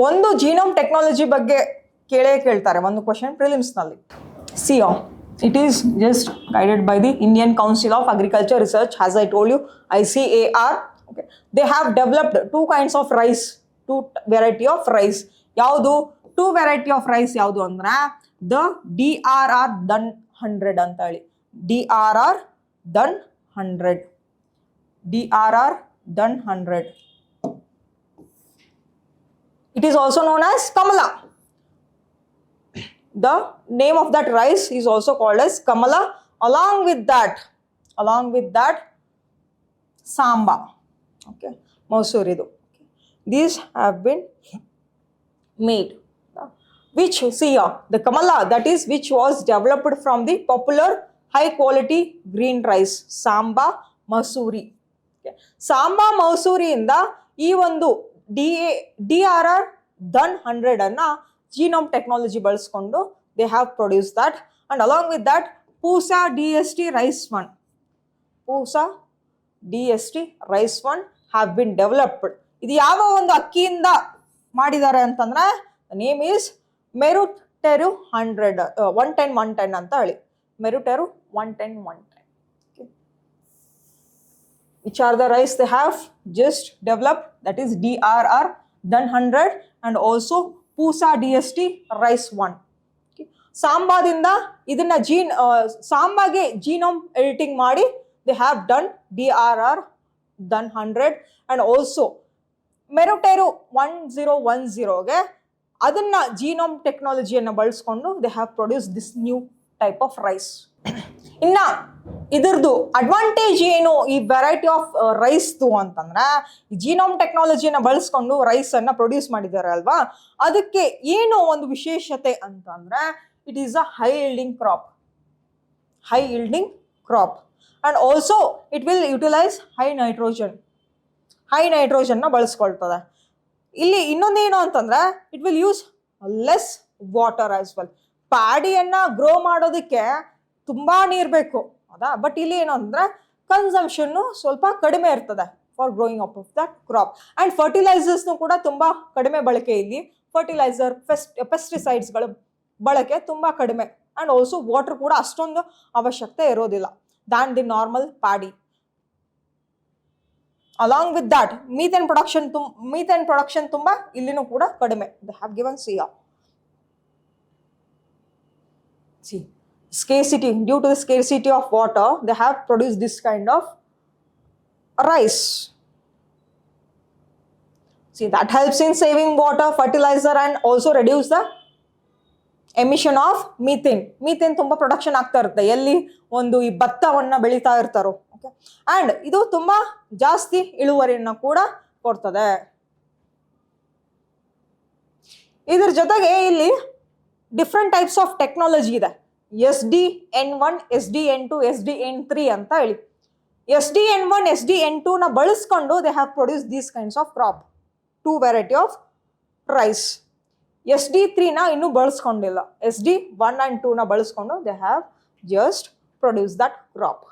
ಒಂದು genome technology ಬಗ್ಗೆ ಕೇಳ್ತಾರೆ ಒಂದು question ಪ್ರಿಲಿಮ್ಸ್ನಲ್ಲಿ. So it is just guided by the Indian Council of Agriculture Research, as I told you, ICAR. Okay. They have developed 2 kinds of rice, 2 variety of rice. ಯಾವುದು 2 variety of rice ಯಾವುದು ಅಂದ್ರೆ the DRR done 100 ಅಂತ ಹೇಳಿ, DRR done 100, DRR done 100. It is also known as Kamala. The name of that rice is also called as Kamala. Along with that Samba. Okay, Mausuridu. These have been made. Which, see here, the Kamala, that is which was developed from the popular high quality green rice, Samba Masuri. Okay. Samba Masuri ಇಂದ ಈ ಒಂದು DRR done 100 ಅನ್ನ genome technology ಬಳಸ್ಕೊಂಡು they have produced that, and along with that Pusa DST rice 1, Pusa DST rice 1 have been developed. ಇದು ಯಾವ ಒಂದು ಅಕ್ಕಿಯಿಂದ ಮಾಡಿದ್ದಾರೆ ಅಂತಂದ್ರೆ ನೇಮ್ ಈಸ್ ಮೆರುಟೆರು 110 ಅಂತ ಹೇಳಿ, ಮೆರುಟೆರು 110. Okay. Which are the rice they have just developed, that is DRR done 100 and also Pusa DST rice 1. ಸಾಂಬಾದಿಂದ ಇದನ್ನ ಸಾಂಬಾಗೆ genome editing ಮಾಡಿ they have done DRR done 100 and also ಮೆರುಟೆರು 1010ಗೆ ಅದನ್ನ ಜೀನೋಮ್ ಟೆಕ್ನಾಲಜಿಯನ್ನು ಬಳಸ್ಕೊಂಡು they have produced this new type of rice. ಇನ್ನ ಇದರದು advantage ಏನು ಈ variety of ರೈಸ್ದು ಅಂತಂದ್ರೆ ಈ genome ಟೆಕ್ನಾಲಜಿಯನ್ನು ಬಳಸ್ಕೊಂಡು ರೈಸ್ ಅನ್ನ ಪ್ರೊಡ್ಯೂಸ್ ಮಾಡಿದ್ದಾರೆ ಅಲ್ವಾ, ಅದಕ್ಕೆ ಏನು ಒಂದು ವಿಶೇಷತೆ ಅಂತಂದ್ರೆ it is a high yielding crop and also it will utilize high nitrogen ನ ಬಳಸ್ಕೊಳ್ತದೆ. ಇಲ್ಲಿ ಇನ್ನೊಂದೇನು ಅಂತಂದ್ರೆ it will use less water as well. ಪ್ಯಾಡಿಯನ್ನ ಗ್ರೋ ಮಾಡೋದಕ್ಕೆ ತುಂಬಾ ನೀರು ಬೇಕು ಹೌದಾ, ಬಟ್ ಇಲ್ಲಿ ಏನು ಅಂದ್ರೆ ಕನ್ಸಂಪ್ಷನ್ ಸ್ವಲ್ಪ ಕಡಿಮೆ ಇರ್ತದೆ for growing up of that crop. And ಫರ್ಟಿಲೈಸರ್ಸ್ನು ಕೂಡ ತುಂಬಾ ಕಡಿಮೆ ಬಳಕೆ, ಇಲ್ಲಿ ಫರ್ಟಿಲೈಸರ್ ಪೆಸ್ಟಿಸೈಡ್ಸ್ಗಳ ಬಳಕೆ ತುಂಬಾ ಕಡಿಮೆ, ಅಂಡ್ ಆಲ್ಸೋ ವಾಟರ್ ಕೂಡ ಅಷ್ಟೊಂದು ಅವಶ್ಯಕತೆ ಇರೋದಿಲ್ಲ than the normal paddy. Along with that methane production ತುಂಬಾ ಇಲ್ಲಿನೂ ಕೂಡ ಕಡಿಮೆ. They have given scarcity, due to the scarcity of water they have produced this kind of rice. See, that helps in saving water, fertilizer and also reduce the emission of methane ತುಂಬಾ production ಆಗ್ತಾ ಇರುತ್ತೆ ಎಲ್ಲಿ ಒಂದು ಈ ಭತ್ತವನ್ನ ಬೆಳೀತಾ ಇರ್ತಾರೋ. Okay, and ಇದು ತುಂಬಾ ಜಾಸ್ತಿ ಇಳುವರಿಯನ್ನ ಕೂಡ ಕೊಡ್ತದೆ. ಇದ್ರ ಜೊತೆಗೆ ಇಲ್ಲಿ ಡಿಫ್ರೆಂಟ್ ಟೈಪ್ಸ್ ಆಫ್ ಟೆಕ್ನಾಲಜಿ ಇದೆ. SDN1, SDN2, SDN3 ಅಂತ ಹೇಳಿ. SDN1, SDN2 ನ ಬಳಸ್ಕೊಂಡು they have produce these kinds of crop, 2 variety of rice. SD3 ನ ಇನ್ನೂ ಬಳಸ್ಕೊಂಡಿಲ್ಲ. SD1 and 2 ನ ಬಳಸ್ಕೊಂಡು they have just produce that crop.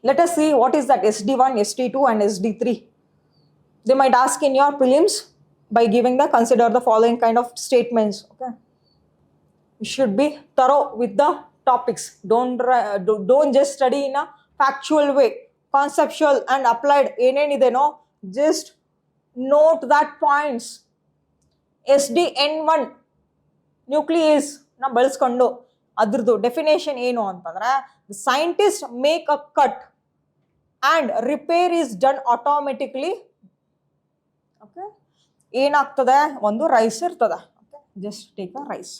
Let us see what is that SD1, SD2 and SD3. They might ask in your prelims by giving the consider the following kind of statements. Okay, you should be thorough with the topics. Don't just study in a factual way, conceptual and applied ಏನೇನಿದೆನೋ just note that points. SDN1 nucleus ನ ಬಳಸ್ಕೊಂಡು ಅದ್ರದ್ದು definition ಏನು ಅಂತಂದ್ರೆ scientist make a cut and repair is done automatically. Okay, ಏನಾಗ್ತದೆ, ಒಂದು rice ಇರ್ತದೆ. Just take a rice,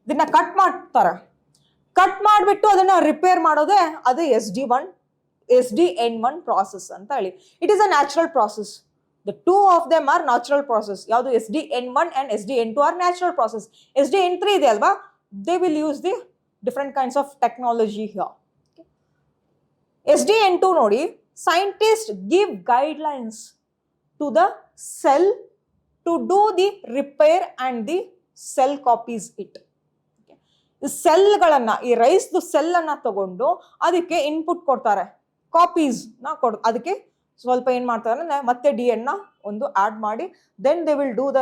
ಇದನ್ನ cut ಮಾಡ್ತಾರೆ, ಕಟ್ ಮಾಡಿಬಿಟ್ಟು ಅದನ್ನ ರಿಪೇರ್ ಮಾಡೋದೇ ಅದು SDN1 ಪ್ರಾಸೆಸ್ ಅಂತ ಹೇಳಿ. It is a natural process. The two of them are natural process. ಯಾವುದು SDN1 and SDN2 are natural process. SDN3 ಇದೆ ಅಲ್ವಾ, they will use the different kinds of technology here. Okay. SDN2 ನೋಡಿ, scientists give guidelines to the cell to do the repair and the cell copies it. ಈ ಸೆಲ್ಗಳನ್ನ, ಈ ರೈಸ್ದು cell ಅನ್ನ ತಗೊಂಡು ಅದಕ್ಕೆ input ಕೊಡ್ತಾರೆ, copies ನ ಅದಕ್ಕೆ ಸ್ವಲ್ಪ ಏನು ಮಾಡ್ತಾರೆ ಅಂದರೆ ಮತ್ತೆ DNA ಒಂದು ಆ್ಯಡ್ ಮಾಡಿ then they will do the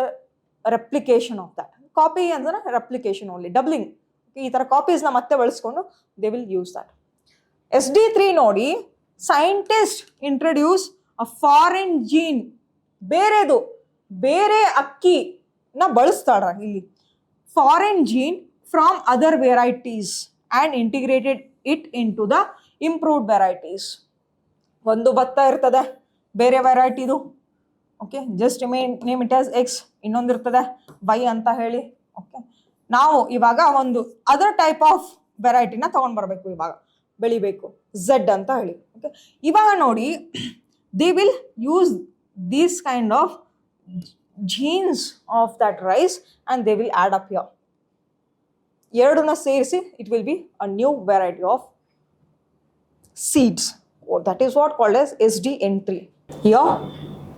replication of that. Copy ಅಂದರೆ ರೆಪ್ಲಿಕೇಶನ್ ಓನ್ಲಿ, ಡಬ್ಲಿಂಗ್. ಈ ಥರ ಕಾಪೀಸ್ನ ಮತ್ತೆ ಬಳಸ್ಕೊಂಡು they will use that. SD3 ನೋಡಿ, scientist introduce a foreign gene, ಬೇರೆ ಅಕ್ಕಿನ ಬಳಸ್ತಾರ ಇಲ್ಲಿ, foreign gene from other varieties and integrated it into the improved varieties. ಒಂದು ಭತ್ತ ಇರ್ತದೆ ಬೇರೆ ವೆರೈಟಿದು, okay, just name it as X, ಇನ್ನೊಂದಿರ್ತದೆ Y ಅಂತ ಹೇಳಿ. ಓಕೆ, ನಾವು ಇವಾಗ ಒಂದು ಅದರ್ ಟೈಪ್ ಆಫ್ ವೆರೈಟಿನ ತೊಗೊಂಡು ಬರಬೇಕು, ಇವಾಗ ಬೆಳಿಬೇಕು Z ಅಂತ ಹೇಳಿ. ಓಕೆ, ಇವಾಗ ನೋಡಿ they will use these kind of genes of that rice and they will add up here. ಎರಡನ್ನ ಸೇರಿಸಿ it will be a new variety of seeds. That is what called as SDN3. Here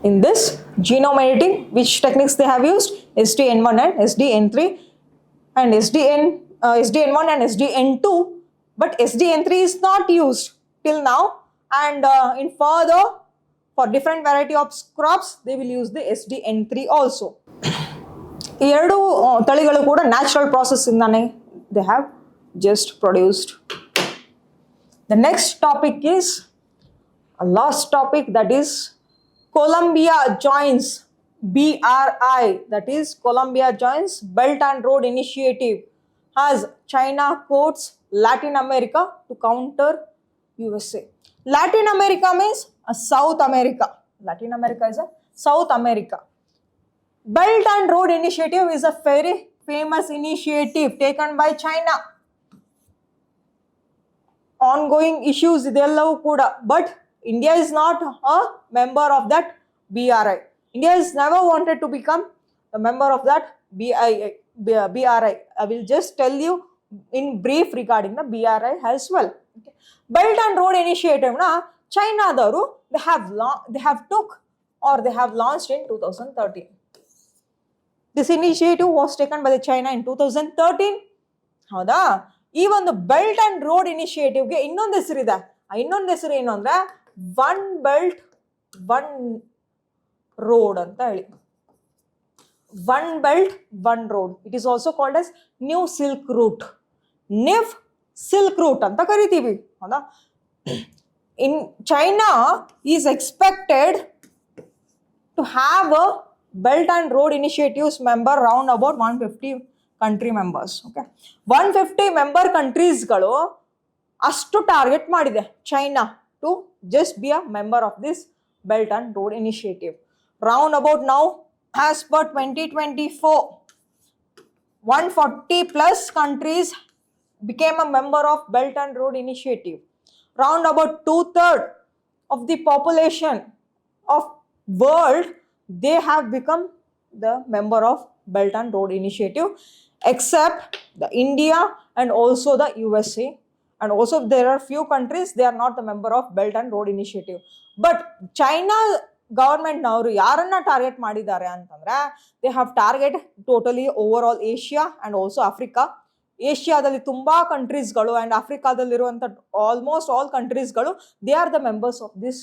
in this genome editing, which techniques they have used? SDN1 and SDN3 and SDN1 and SDN2, but SDN3 is not used till now, and in further for different variety of crops they will use the SDN3 also. ಈ ಎರಡು ತಳಿಗಳು ಕೂಡ natural process ಇಂದಾನೆ they have just produced. The next topic is a last topic, that is Columbia joins BRI, that is Columbia joins Belt and Road Initiative as China quotes Latin America to counter USA. Latin America means South America. Latin America is a South America. Belt and Road Initiative is a very famous initiative taken by China. Ongoing issues ಇದೆಲ್ಲವೂ ಕೂಡ, but India is not a member of that BRI. India has never wanted to become a member of that BRI. I will just tell you in brief regarding the BRI as well. Okay. Belt and Road Initiative na China daru they have launched in 2013. This initiative was taken by the China in 2013. ಹೌದಾ? ಈ ಒಂದು belt and road ಇನಿಷಿಯೇಟಿವ್ಗೆ ಇನ್ನೊಂದು ಹೆಸರಿದೆ. ಇನ್ನೊಂದು ಹೆಸರು ಏನು ಅಂದರೆ one belt one road ಅಂತ ಹೇಳಿ. One belt one road, it is also called as new silk route, new silk route ಅಂತ ಕರಿತೀವಿ. ಹೌದಾ? In China is expected to have a belt and road initiatives member round about 150 country members. Okay, 150 member ಕಂಟ್ರೀಸ್ಗಳು ಅಷ್ಟು target ಮಾಡಿದೆ China to just be a member of this belt and road initiative. Round about now as per 2024 140 plus countries became a member of Belt and Road Initiative. Round about 2/3 of the population of world, they have become the member of Belt and Road Initiative, except the India and also the USA, and also there are few countries they are not the member of Belt and Road Initiative. But China government ನವರು ಯಾರನ್ನ target ಮಾಡಿದ್ದಾರೆ ಅಂತಂದ್ರೆ they have target totally overall Asia and also Africa. ಏಷ್ಯಾದಲ್ಲಿ ತುಂಬಾ ಕಂಟ್ರೀಸ್ಗಳು and ಆಫ್ರಿಕಾದಲ್ಲಿರುವಂಥ almost all ಕಂಟ್ರೀಸ್ಗಳು they are the members of this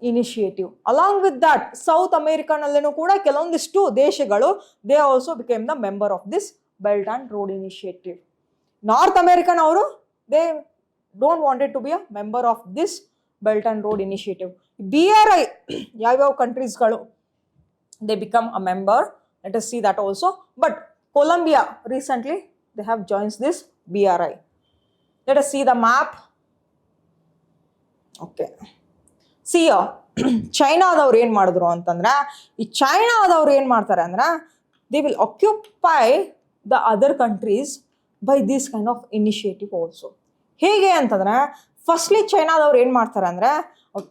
initiative. Along with that south ಅಮೇರಿಕಾನಲ್ಲೂ ಕೂಡ ಕೆಲವೊಂದಿಷ್ಟು ದೇಶಗಳು they also became the member of this belt and road initiative. North American ಅವರು they don't wanted to be a member of this belt and road initiative. BRI ಯಾವ್ಯಾವ ಕಂಟ್ರೀಸ್ಗಳು they become a member, let us see that also. But Colombia recently they have joined this BRI. Let us see the map. Okay, see here ಚೈನಾದವ್ರು ಏನು ಮಾಡಿದ್ರು ಅಂತಂದ್ರೆ, ಈ ಚೈನಾದವ್ರು ಏನು ಮಾಡ್ತಾರೆ ಅಂದ್ರೆ they will occupy the other countries by this kind of initiative also. ಹೇಗೆ ಅಂತಂದ್ರೆ firstly ಚೈನಾದವ್ರು ಏನು ಮಾಡ್ತಾರೆ ಅಂದ್ರೆ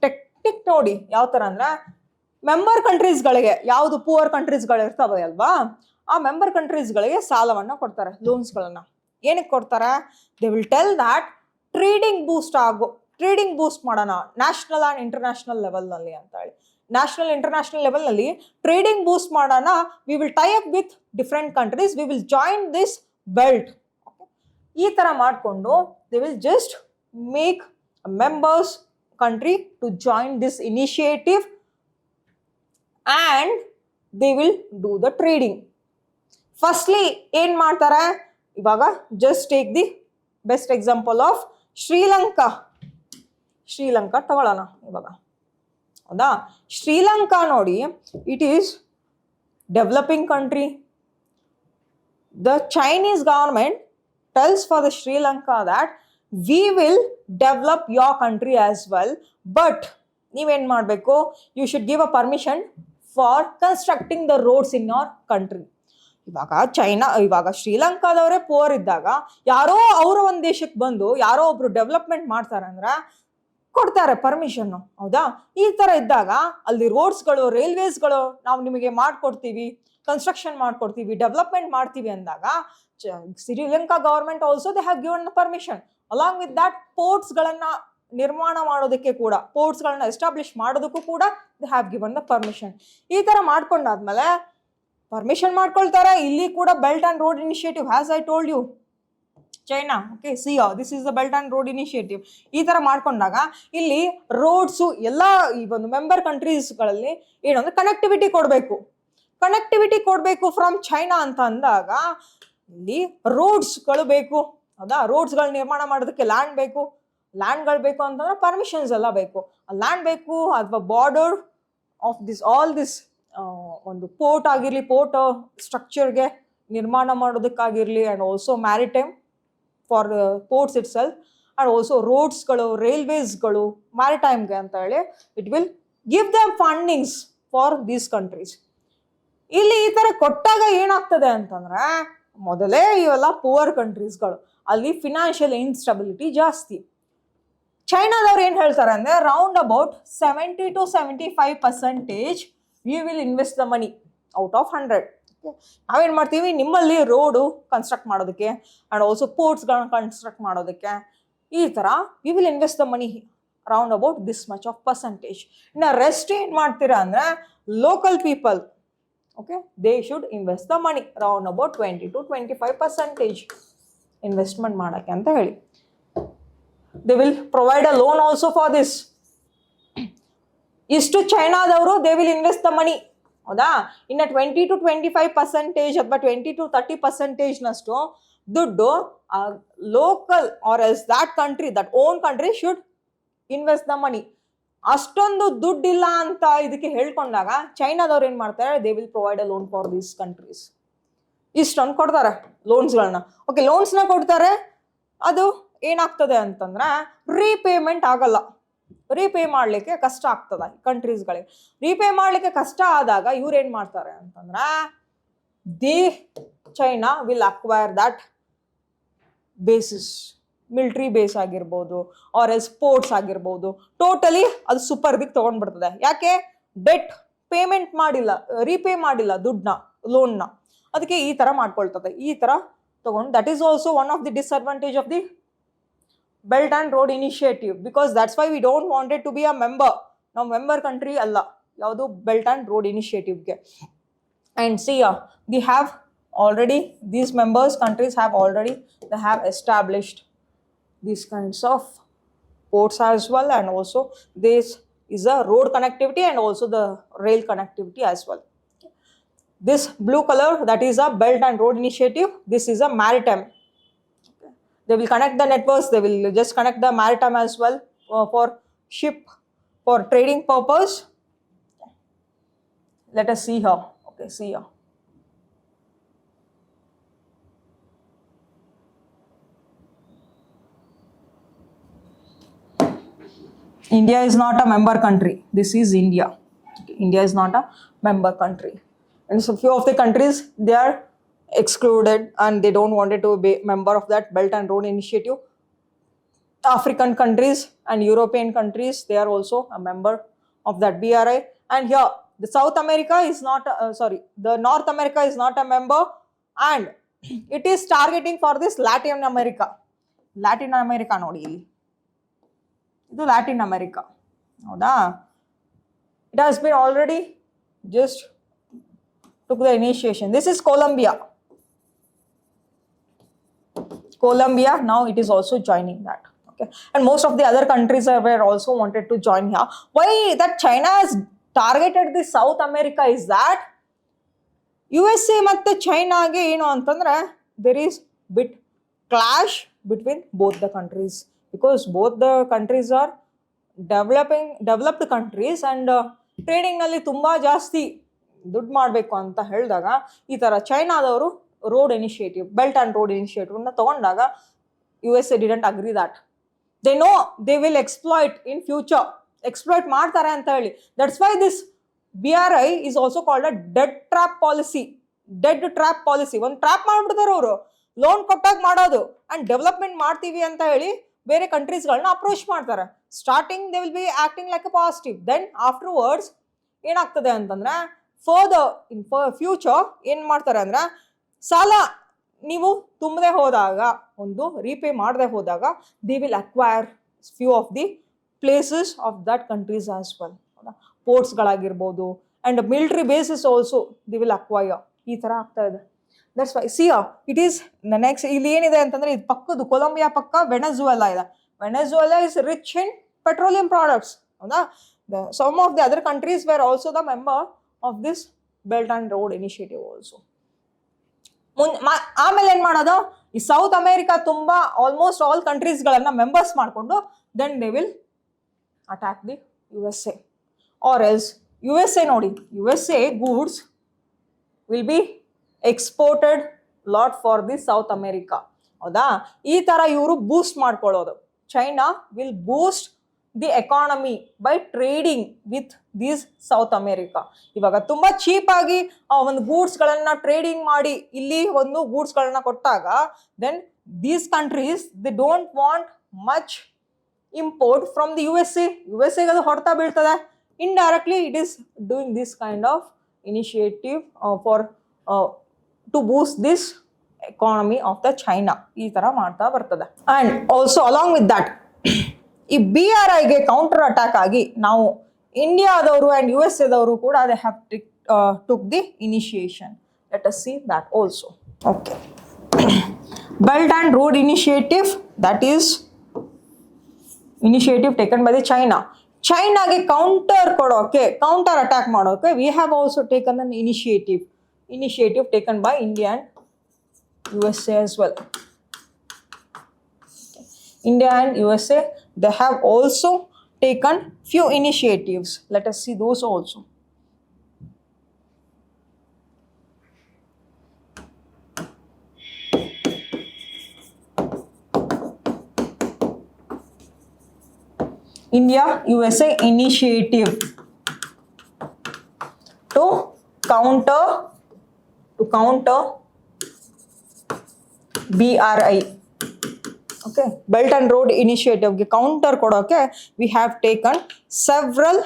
ಟೆಕ್ನಿಕ್ ನೋಡಿ ಯಾವ ಥರ ಅಂದ್ರೆ ಮೆಂಬರ್ ಕಂಟ್ರೀಸ್ಗಳಿಗೆ ಯಾವುದು ಪೂವರ್ ಕಂಟ್ರೀಸ್ಗಳು ಇರ್ತವೆ ಅಲ್ವಾ, ಆ ಮೆಂಬರ್ ಕಂಟ್ರೀಸ್ಗಳಿಗೆ ಸಾಲವನ್ನು ಕೊಡ್ತಾರೆ, ಲೋನ್ಸ್ಗಳನ್ನು. ಏನಕ್ಕೆ ಕೊಡ್ತಾರೆ? They will tell that trading boost ಮಾಡೋಣ ನ್ಯಾಷನಲ್ ಆ್ಯಂಡ್ ಇಂಟರ್ನ್ಯಾಷನಲ್ ಲೆವೆಲ್ನಲ್ಲಿ ಅಂತ ಹೇಳಿ. ನ್ಯಾಷನಲ್ ಇಂಟರ್ನ್ಯಾಷನಲ್ ಲೆವೆಲ್ನಲ್ಲಿ ಟ್ರೇಡಿಂಗ್ ಬೂಸ್ಟ್ ಮಾಡೋಣ. We will tie up with different countries, we will join this belt. ಈ ಥರ ಮಾಡಿಕೊಂಡು they will just make members country to join this initiative and they will do the trading. Firstly ಏನ್ ಮಾಡ್ತಾರೆ ಇವಾಗ, just take the best example of Sri Lanka. Sri Lanka ತಗೊಳ್ಳೋಣ ಇವಾಗ, ಹೌದಾ? ಶ್ರೀಲಂಕಾ ನೋಡಿ, it is developing country. The Chinese government tells for the Sri Lanka that we will develop your country as well, but ನೀವೇನ್ ಮಾಡಬೇಕು, you should give a permission for constructing the roads in your country. ಇವಾಗ ಶ್ರೀಲಂಕಾದವರೇ four ಇದ್ದಾಗ ಯಾರೋ ಅವರ ಒಂದು ದೇಶಕ್ಕೆ ಬಂದು ಯಾರೋ ಒಬ್ರು ಡೆವಲಪ್ಮೆಂಟ್ ಮಾಡ್ತಾರೆ ಅಂದ್ರೆ ಕೊಡ್ತಾರೆ ಪರ್ಮಿಷನ್, ಹೌದಾ? ಈ ತರ ಇದ್ದಾಗ ಅಲ್ಲಿ ರೋಡ್ಸ್ಗಳು, ರೈಲ್ವೇಸ್ಗಳು ನಾವು ನಿಮಗೆ ಮಾಡ್ಕೊಡ್ತೀವಿ, ಕನ್ಸ್ಟ್ರಕ್ಷನ್ ಮಾಡ್ಕೊಡ್ತೀವಿ, ಡೆವಲಪ್ಮೆಂಟ್ ಮಾಡ್ತೀವಿ ಅಂದಾಗ Sri Lanka government also they have given the permission. Along with that ಪೋರ್ಟ್ಸ್ಗಳನ್ನ ನಿರ್ಮಾಣ ಮಾಡೋದಕ್ಕೆ ಕೂಡ, ಪೋರ್ಟ್ಸ್ಗಳನ್ನ ಎಸ್ಟಾಬ್ಲಿಷ್ ಮಾಡೋದಕ್ಕೂ ಕೂಡ they have given the permission. ಈ ತರ ಮಾಡ್ಕೊಂಡಾದ್ಮೇಲೆ ಪರ್ಮಿಷನ್ ಮಾಡ್ಕೊಳ್ತಾರೆ. ಇಲ್ಲಿ ಕೂಡ belt and road initiative, has I told you, China, okay, see this is the belt and road initiative. ಈ ತರ ಮಾಡ್ಕೊಂಡಾಗ ಇಲ್ಲಿ ರೋಡ್ಸು ಎಲ್ಲ ಈ ಒಂದು ಮೆಂಬರ್ ಕಂಟ್ರೀಸ್ಗಳಲ್ಲಿ ಏನಂದ್ರೆ ಕನೆಕ್ಟಿವಿಟಿ ಕೊಡಬೇಕು. ಕನೆಕ್ಟಿವಿಟಿ ಕೊಡಬೇಕು ಫ್ರಮ್ ಚೈನಾ ಅಂತ ಅಂದಾಗ ಇಲ್ಲಿ ರೋಡ್ಸ್ಗಳು ಬೇಕು, ಹೌದಾ? ರೋಡ್ಸ್ಗಳು ನಿರ್ಮಾಣ ಮಾಡೋದಕ್ಕೆ ಲ್ಯಾಂಡ್ ಬೇಕು. ಲ್ಯಾಂಡ್ಗಳು ಬೇಕು ಅಂತಂದ್ರೆ ಪರ್ಮಿಷನ್ಸ್ ಎಲ್ಲ ಬೇಕು. ಲ್ಯಾಂಡ್ ಬೇಕು, ಅಥವಾ border of this all this ಒಂದು ಪೋರ್ಟ್ ಆಗಿರಲಿ, ಪೋರ್ಟ್ ಸ್ಟ್ರಕ್ಚರ್ಗೆ ನಿರ್ಮಾಣ ಮಾಡೋದಕ್ಕಾಗಿರಲಿ, and also maritime for ports it and also ರೋಡ್ಸ್ಗಳು, ರೈಲ್ವೇಸ್ಗಳು ಮ್ಯಾರಿಟೈಮ್ಗೆ ಅಂತ ಹೇಳಿ it will give them fundings for these countries. ಇಲ್ಲಿ ಈ ಥರ ಕೊಟ್ಟಾಗ ಏನಾಗ್ತದೆ ಅಂತಂದ್ರೆ, ಮೊದಲೇ ಇವೆಲ್ಲ ಪುವರ್ ಕಂಟ್ರೀಸ್ಗಳು, ಅಲ್ಲಿ ಫಿನಾನ್ಷಿಯಲ್ ಇನ್ಸ್ಟೆಬಿಲಿಟಿ ಜಾಸ್ತಿ. ಚೈನಾದವ್ರು ಏನು ಹೇಳ್ತಾರೆ ಅಂದರೆ, round about 70 to 75% we will invest the money out of 100. ನಾವೇನು ಮಾಡ್ತೀವಿ, ನಿಮ್ಮಲ್ಲಿ ರೋಡು ಕನ್ಸ್ಟ್ರಕ್ಟ್ ಮಾಡೋದಕ್ಕೆ ಆ್ಯಂಡ್ ಆಲ್ಸೋ ಪೋರ್ಟ್ಸ್ಗಳನ್ನ ಕನ್ಸ್ಟ್ರಕ್ಟ್ ಮಾಡೋದಕ್ಕೆ, ಈ ಥರ we will invest the money round about this much of percentage. ಇನ್ನು ರೆಸ್ಟ್ ಏನು ಮಾಡ್ತೀರಾ ಅಂದರೆ, local people, okay, they should invest the money round about 20 to 25% investment ಮಾಡೋಕ್ಕೆ ಅಂತ ಹೇಳಿ. They will provide a loan also for this. ಇಷ್ಟು ಚೈನಾದವರು they will invest the money, ಹೌದಾ? ಇನ್ನು 20 to 25% ಅಥವಾ 20 to 30% ದುಡ್ಡು local or else that country, that own country should invest the money. ಅಷ್ಟೊಂದು ದುಡ್ಡಿಲ್ಲ ಅಂತ ಇದಕ್ಕೆ ಹೇಳ್ಕೊಂಡಾಗ ಚೈನಾದವ್ರು ಏನು ಮಾಡ್ತಾರೆ, they will provide a loan for these countries. ಇಷ್ಟೊಂದು ಕೊಡ್ತಾರೆ ಲೋನ್ಸ್ಗಳನ್ನ. ಓಕೆ, ಲೋನ್ಸ್ನ ಕೊಡ್ತಾರೆ, ಅದು ಏನಾಗ್ತದೆ ಅಂತಂದ್ರೆ ರೀಪೇಮೆಂಟ್ ಆಗಲ್ಲ. ರೀಪೇ ಮಾಡಲಿಕ್ಕೆ ಕಷ್ಟ ಆಗ್ತದೆ ಕಂಟ್ರೀಸ್ಗಳಿಗೆ. ರೀಪೇ ಮಾಡಲಿಕ್ಕೆ ಕಷ್ಟ ಆದಾಗ ಇವ್ರು ಏನು ಮಾಡ್ತಾರೆ ಅಂತಂದ್ರೆ, the China will acquire that basis, military base ಆಗಿರ್ಬೋದು ಆರ್ ಎಲ್ ಸ್ಪೋರ್ಟ್ಸ್ ಆಗಿರ್ಬೋದು, ಟೋಟಲಿ ಅದು ಸೂಪರ್ಬಿಗೆ ತೊಗೊಂಡ್ಬಿಡ್ತದೆ. ಯಾಕೆ? ಡೆಟ್ ಪೇಮೆಂಟ್ ಮಾಡಿಲ್ಲ, ರೀಪೇ ಮಾಡಿಲ್ಲ ದುಡ್ಡನ್ನ, ಲೋನ್ನ, ಅದಕ್ಕೆ ಈ ಥರ ಮಾಡ್ಕೊಳ್ತದೆ. ಈ ಥರ ತೊಗೊಂಡು, that is also one of the disadvantage of the belt and road initiative, because that's why we don't wanted to be a member. ನಾವು ಮೆಂಬರ್ ಕಂಟ್ರಿ ಅಲ್ಲ ಯಾವುದು ಬೆಲ್ಟ್ ಆ್ಯಂಡ್ ರೋಡ್ ಇನಿಷಿಯೇಟಿವ್ಗೆ. And see we have already, these members countries have already, they have established these kinds of ports as well, and also this is a road connectivity and also the rail connectivity as well. This blue color, that is a belt and road initiative. This is a maritime. Okay. They will connect the networks, they will just connect the maritime as well for ship, for trading purpose. Let us see here. Okay, see here. India is not a member country. This is India. Okay. India is not a member country. And so few of the countries, they are excluded and they don't want to be member of that Belt and Road Initiative. African countries and European countries, they are also a member of that BRI. And here, the South America is not, the North America is not a member, and it is targeting for this Latin America. Latin America nodi. ಇದು Latin America, ಹೌದಾ? It has been already just took the initiation. This is Colombia. Colombia, now it is also joining that. Okay, Okay. And most of the other countries were also wanted to join here. Why that China has targeted the South America is that USA ಮತ್ತು ಚೈನಾಗೆ ಏನು ಅಂತಂದ್ರೆ there is bit clash between both the countries because both the countries are developed countries and trading ನಲ್ಲಿ ತುಂಬಾ ಜಾಸ್ತಿ ದುಡ್ಡು ಮಾಡಬೇಕು ಅಂತ ಹೇಳಿದಾಗ ಈ ತರ ಚೈನಾದವರು road initiative belt and road initiative ನ ತಗೊಂಡಾಗ USA didn't agree that. They know they will exploit in future. Exploit ಮಾಡ್ತಾರೆ ಅಂತ ಹೇಳಿ. That's why this BRI is also called a dead trap policy. Dead trap policy. ಒಂದು trap ಮಾಡ್ಬಿಡ್ತಾರೆ ಅವರು. Loan ಕೊಟ್ಟಾಗ ಮಾಡೋದು ಅಂಡ್ ಡೆವಲಪ್ಮೆಂಟ್ ಮಾಡ್ತೀವಿ ಅಂತ ಹೇಳಿ ಬೇರೆ ಕಂಟ್ರೀಸ್ಗಳನ್ನ ಅಪ್ರೋಚ್ ಮಾಡ್ತಾರೆ. Starting they will be acting like a positive. Then afterwards ಏನಾಗ್ತದೆ ಅಂತಂದ್ರೆ ಫರ್ದರ್ ಇನ್ ಫ್ಯೂಚರ್ ಏನ್ ಮಾಡ್ತಾರೆ ಅಂದ್ರೆ ಸಾಲ ನೀವು ತುಂಬದೆ ಹೋದಾಗ ಒಂದು ರೀಪೇ ಮಾಡದೆ ಹೋದಾಗ they will acquire few of the places of that countries as well. ಪೋರ್ಟ್ಸ್ಗಳಾಗಿರ್ಬೋದು and military bases also they will acquire. ಈ ಥರ ಆಗ್ತಾ ಇದೆ. That's why see it is next ಇಲ್ಲಿ ಏನಿದೆ ಅಂತಂದ್ರೆ ಇದು ಪಕ್ಕದು ಕೊಲಂಬಿಯಾ ಪಕ್ಕ ವೆನೆಜುವೆಲಾ ಇದೆ. Venezuela is rich in petroleum products. ಹೌದಾ? Some of the other countries where also the member of this belt and road initiative also. ಆಮೇಲೆ ಏನ್ ಮಾಡೋದು, ಈ ಸೌತ್ ಅಮೆರಿಕಾ ತುಂಬಾ ಆಲ್ಮೋಸ್ಟ್ ಆಲ್ ಕಂಟ್ರೀಸ್ಗಳನ್ನ ಮೆಂಬರ್ಸ್ ಮಾಡಿಕೊಂಡು then they will attack the USA. Or else USA ನೋಡಿ, USA goods will be exported lot for the South America. ಹೌದಾ? ಈ ತರ ಇವರು ಬೂಸ್ಟ್ ಮಾಡ್ಕೊಳ್ಳೋದು. China will boost the economy by trading with these South America. ಇವಾಗ ತುಂಬಾ cheap ಆಗಿ ಒಂದು ಗೂಡ್ಸ್ ಗಳನ್ನ ಟ್ರೇಡಿಂಗ್ ಮಾಡಿ ಇಲ್ಲಿ ಒಂದು ಗೂಡ್ಸ್ ಗಳನ್ನ ಕೊಟ್ಟಾಗ then these countries they don't want much import from the USA ಅದು ಹೊಡ್ತಾ ಬೀಳ್ತದೆ. Indirectly it is doing this kind of initiative for to boost this economy of the China. ಈ ತರ ಮಾಡ್ತಾ ಬರ್ತದೆ. And also along with that ಈ BRIಗೆ counter attack ಆಗಿ ನಾವು ಇಂಡಿಯಾದವರು ಅಂಡ್ USAದವರು ಕೂಡ they have took the initiation. Let us see that also. Okay, belt and road initiative, that is initiative taken by the China. ಚೈನಾಗೆ ಕೌಂಟರ್ ಕೊಡೋಕೆ, counter attack ಮಾಡೋಕೆ we have also taken an initiative taken by India and USA as well. India and USA, they have also taken few initiatives. Let us see those also. India USA initiative to counter BRI. Okay, Belt and Road Initiative ಗೆ counter ಕೊಡೋಕೆ we have taken several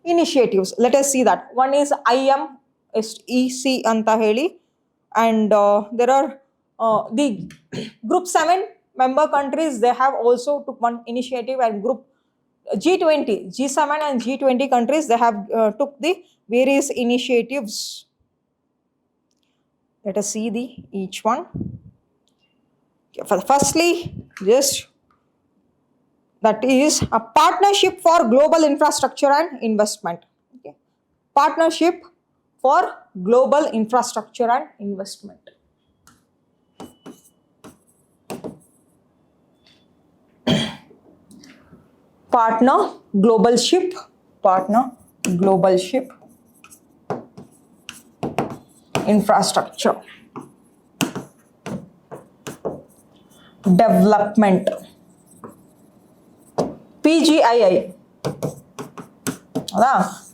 initiatives. Let us see that. One is IMEC ಅಂತ ಹೇಳಿ, and there are the Group 7 member countries, they have also took one initiative, and Group G20, G7 and G20 countries, they have took the various initiatives. Let us see each one. Firstly, just that is a partnership for global infrastructure and investment. Okay. Partnership for global infrastructure and investment. Partner global ship infrastructure development, PGII.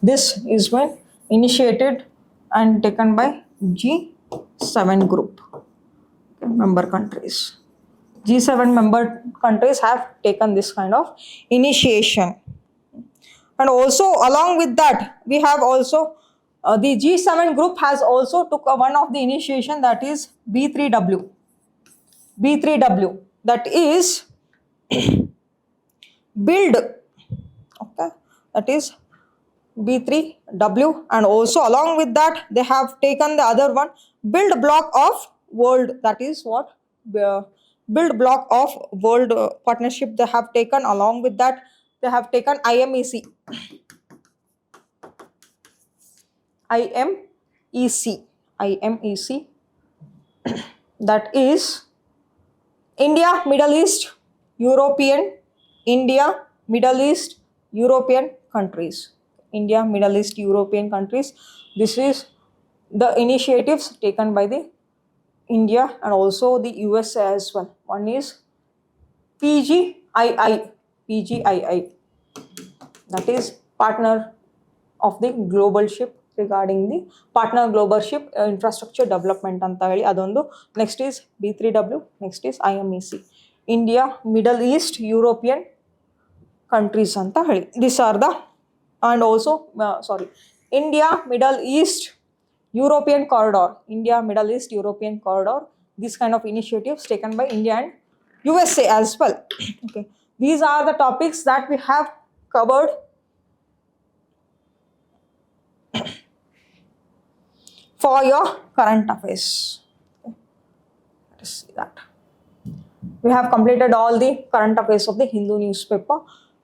This is when initiated and taken by G7 group member countries. G7 member countries have taken this kind of initiation. And also along with that, we have also the G7 group has also took one of the initiation, that is B3W. That is build. Okay, that is B3W. And also along with that, they have taken the other one, build block of world. That is what build block of world partnership they have taken. Along with that, they have taken IMEC. IMEC. IMEC. That is India, Middle East, European, India, Middle East, European countries. India, Middle East, European countries. This is the initiatives taken by the India and also the USA as well. One is PGII. PGII. That is partner of the global ship regarding the partner global ship infrastructure development ಅಂತ ಹೇಳಿ ಅದೊಂದು. Next is B3W. Next is IMEC. India middle East European countries ಅಂತ ಹೇಳಿ this are the and also India middle East European corridor. India middle East European corridor. This kind of initiatives taken by India and USA as well. Okay, these are the topics that we have covered for your current affairs. Let us see that. We have completed all the current affairs of the Hindu newspaper,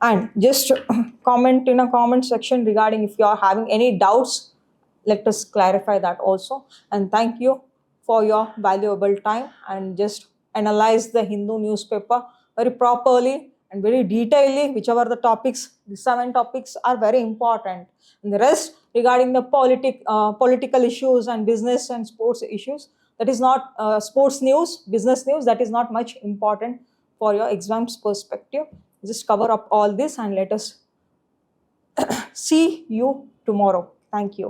and just comment in a comment section regarding if you are having any doubts. Let us clarify that also. And thank you for your valuable time and just analyze the Hindu newspaper very properly and very detailedly. Whichever the topics, the 7 topics are very important, and the rest regarding the political issues and business and sports issues, that is not sports news, business news, that is not much important for your exams perspective. Just cover up all this and let us see you tomorrow. Thank you.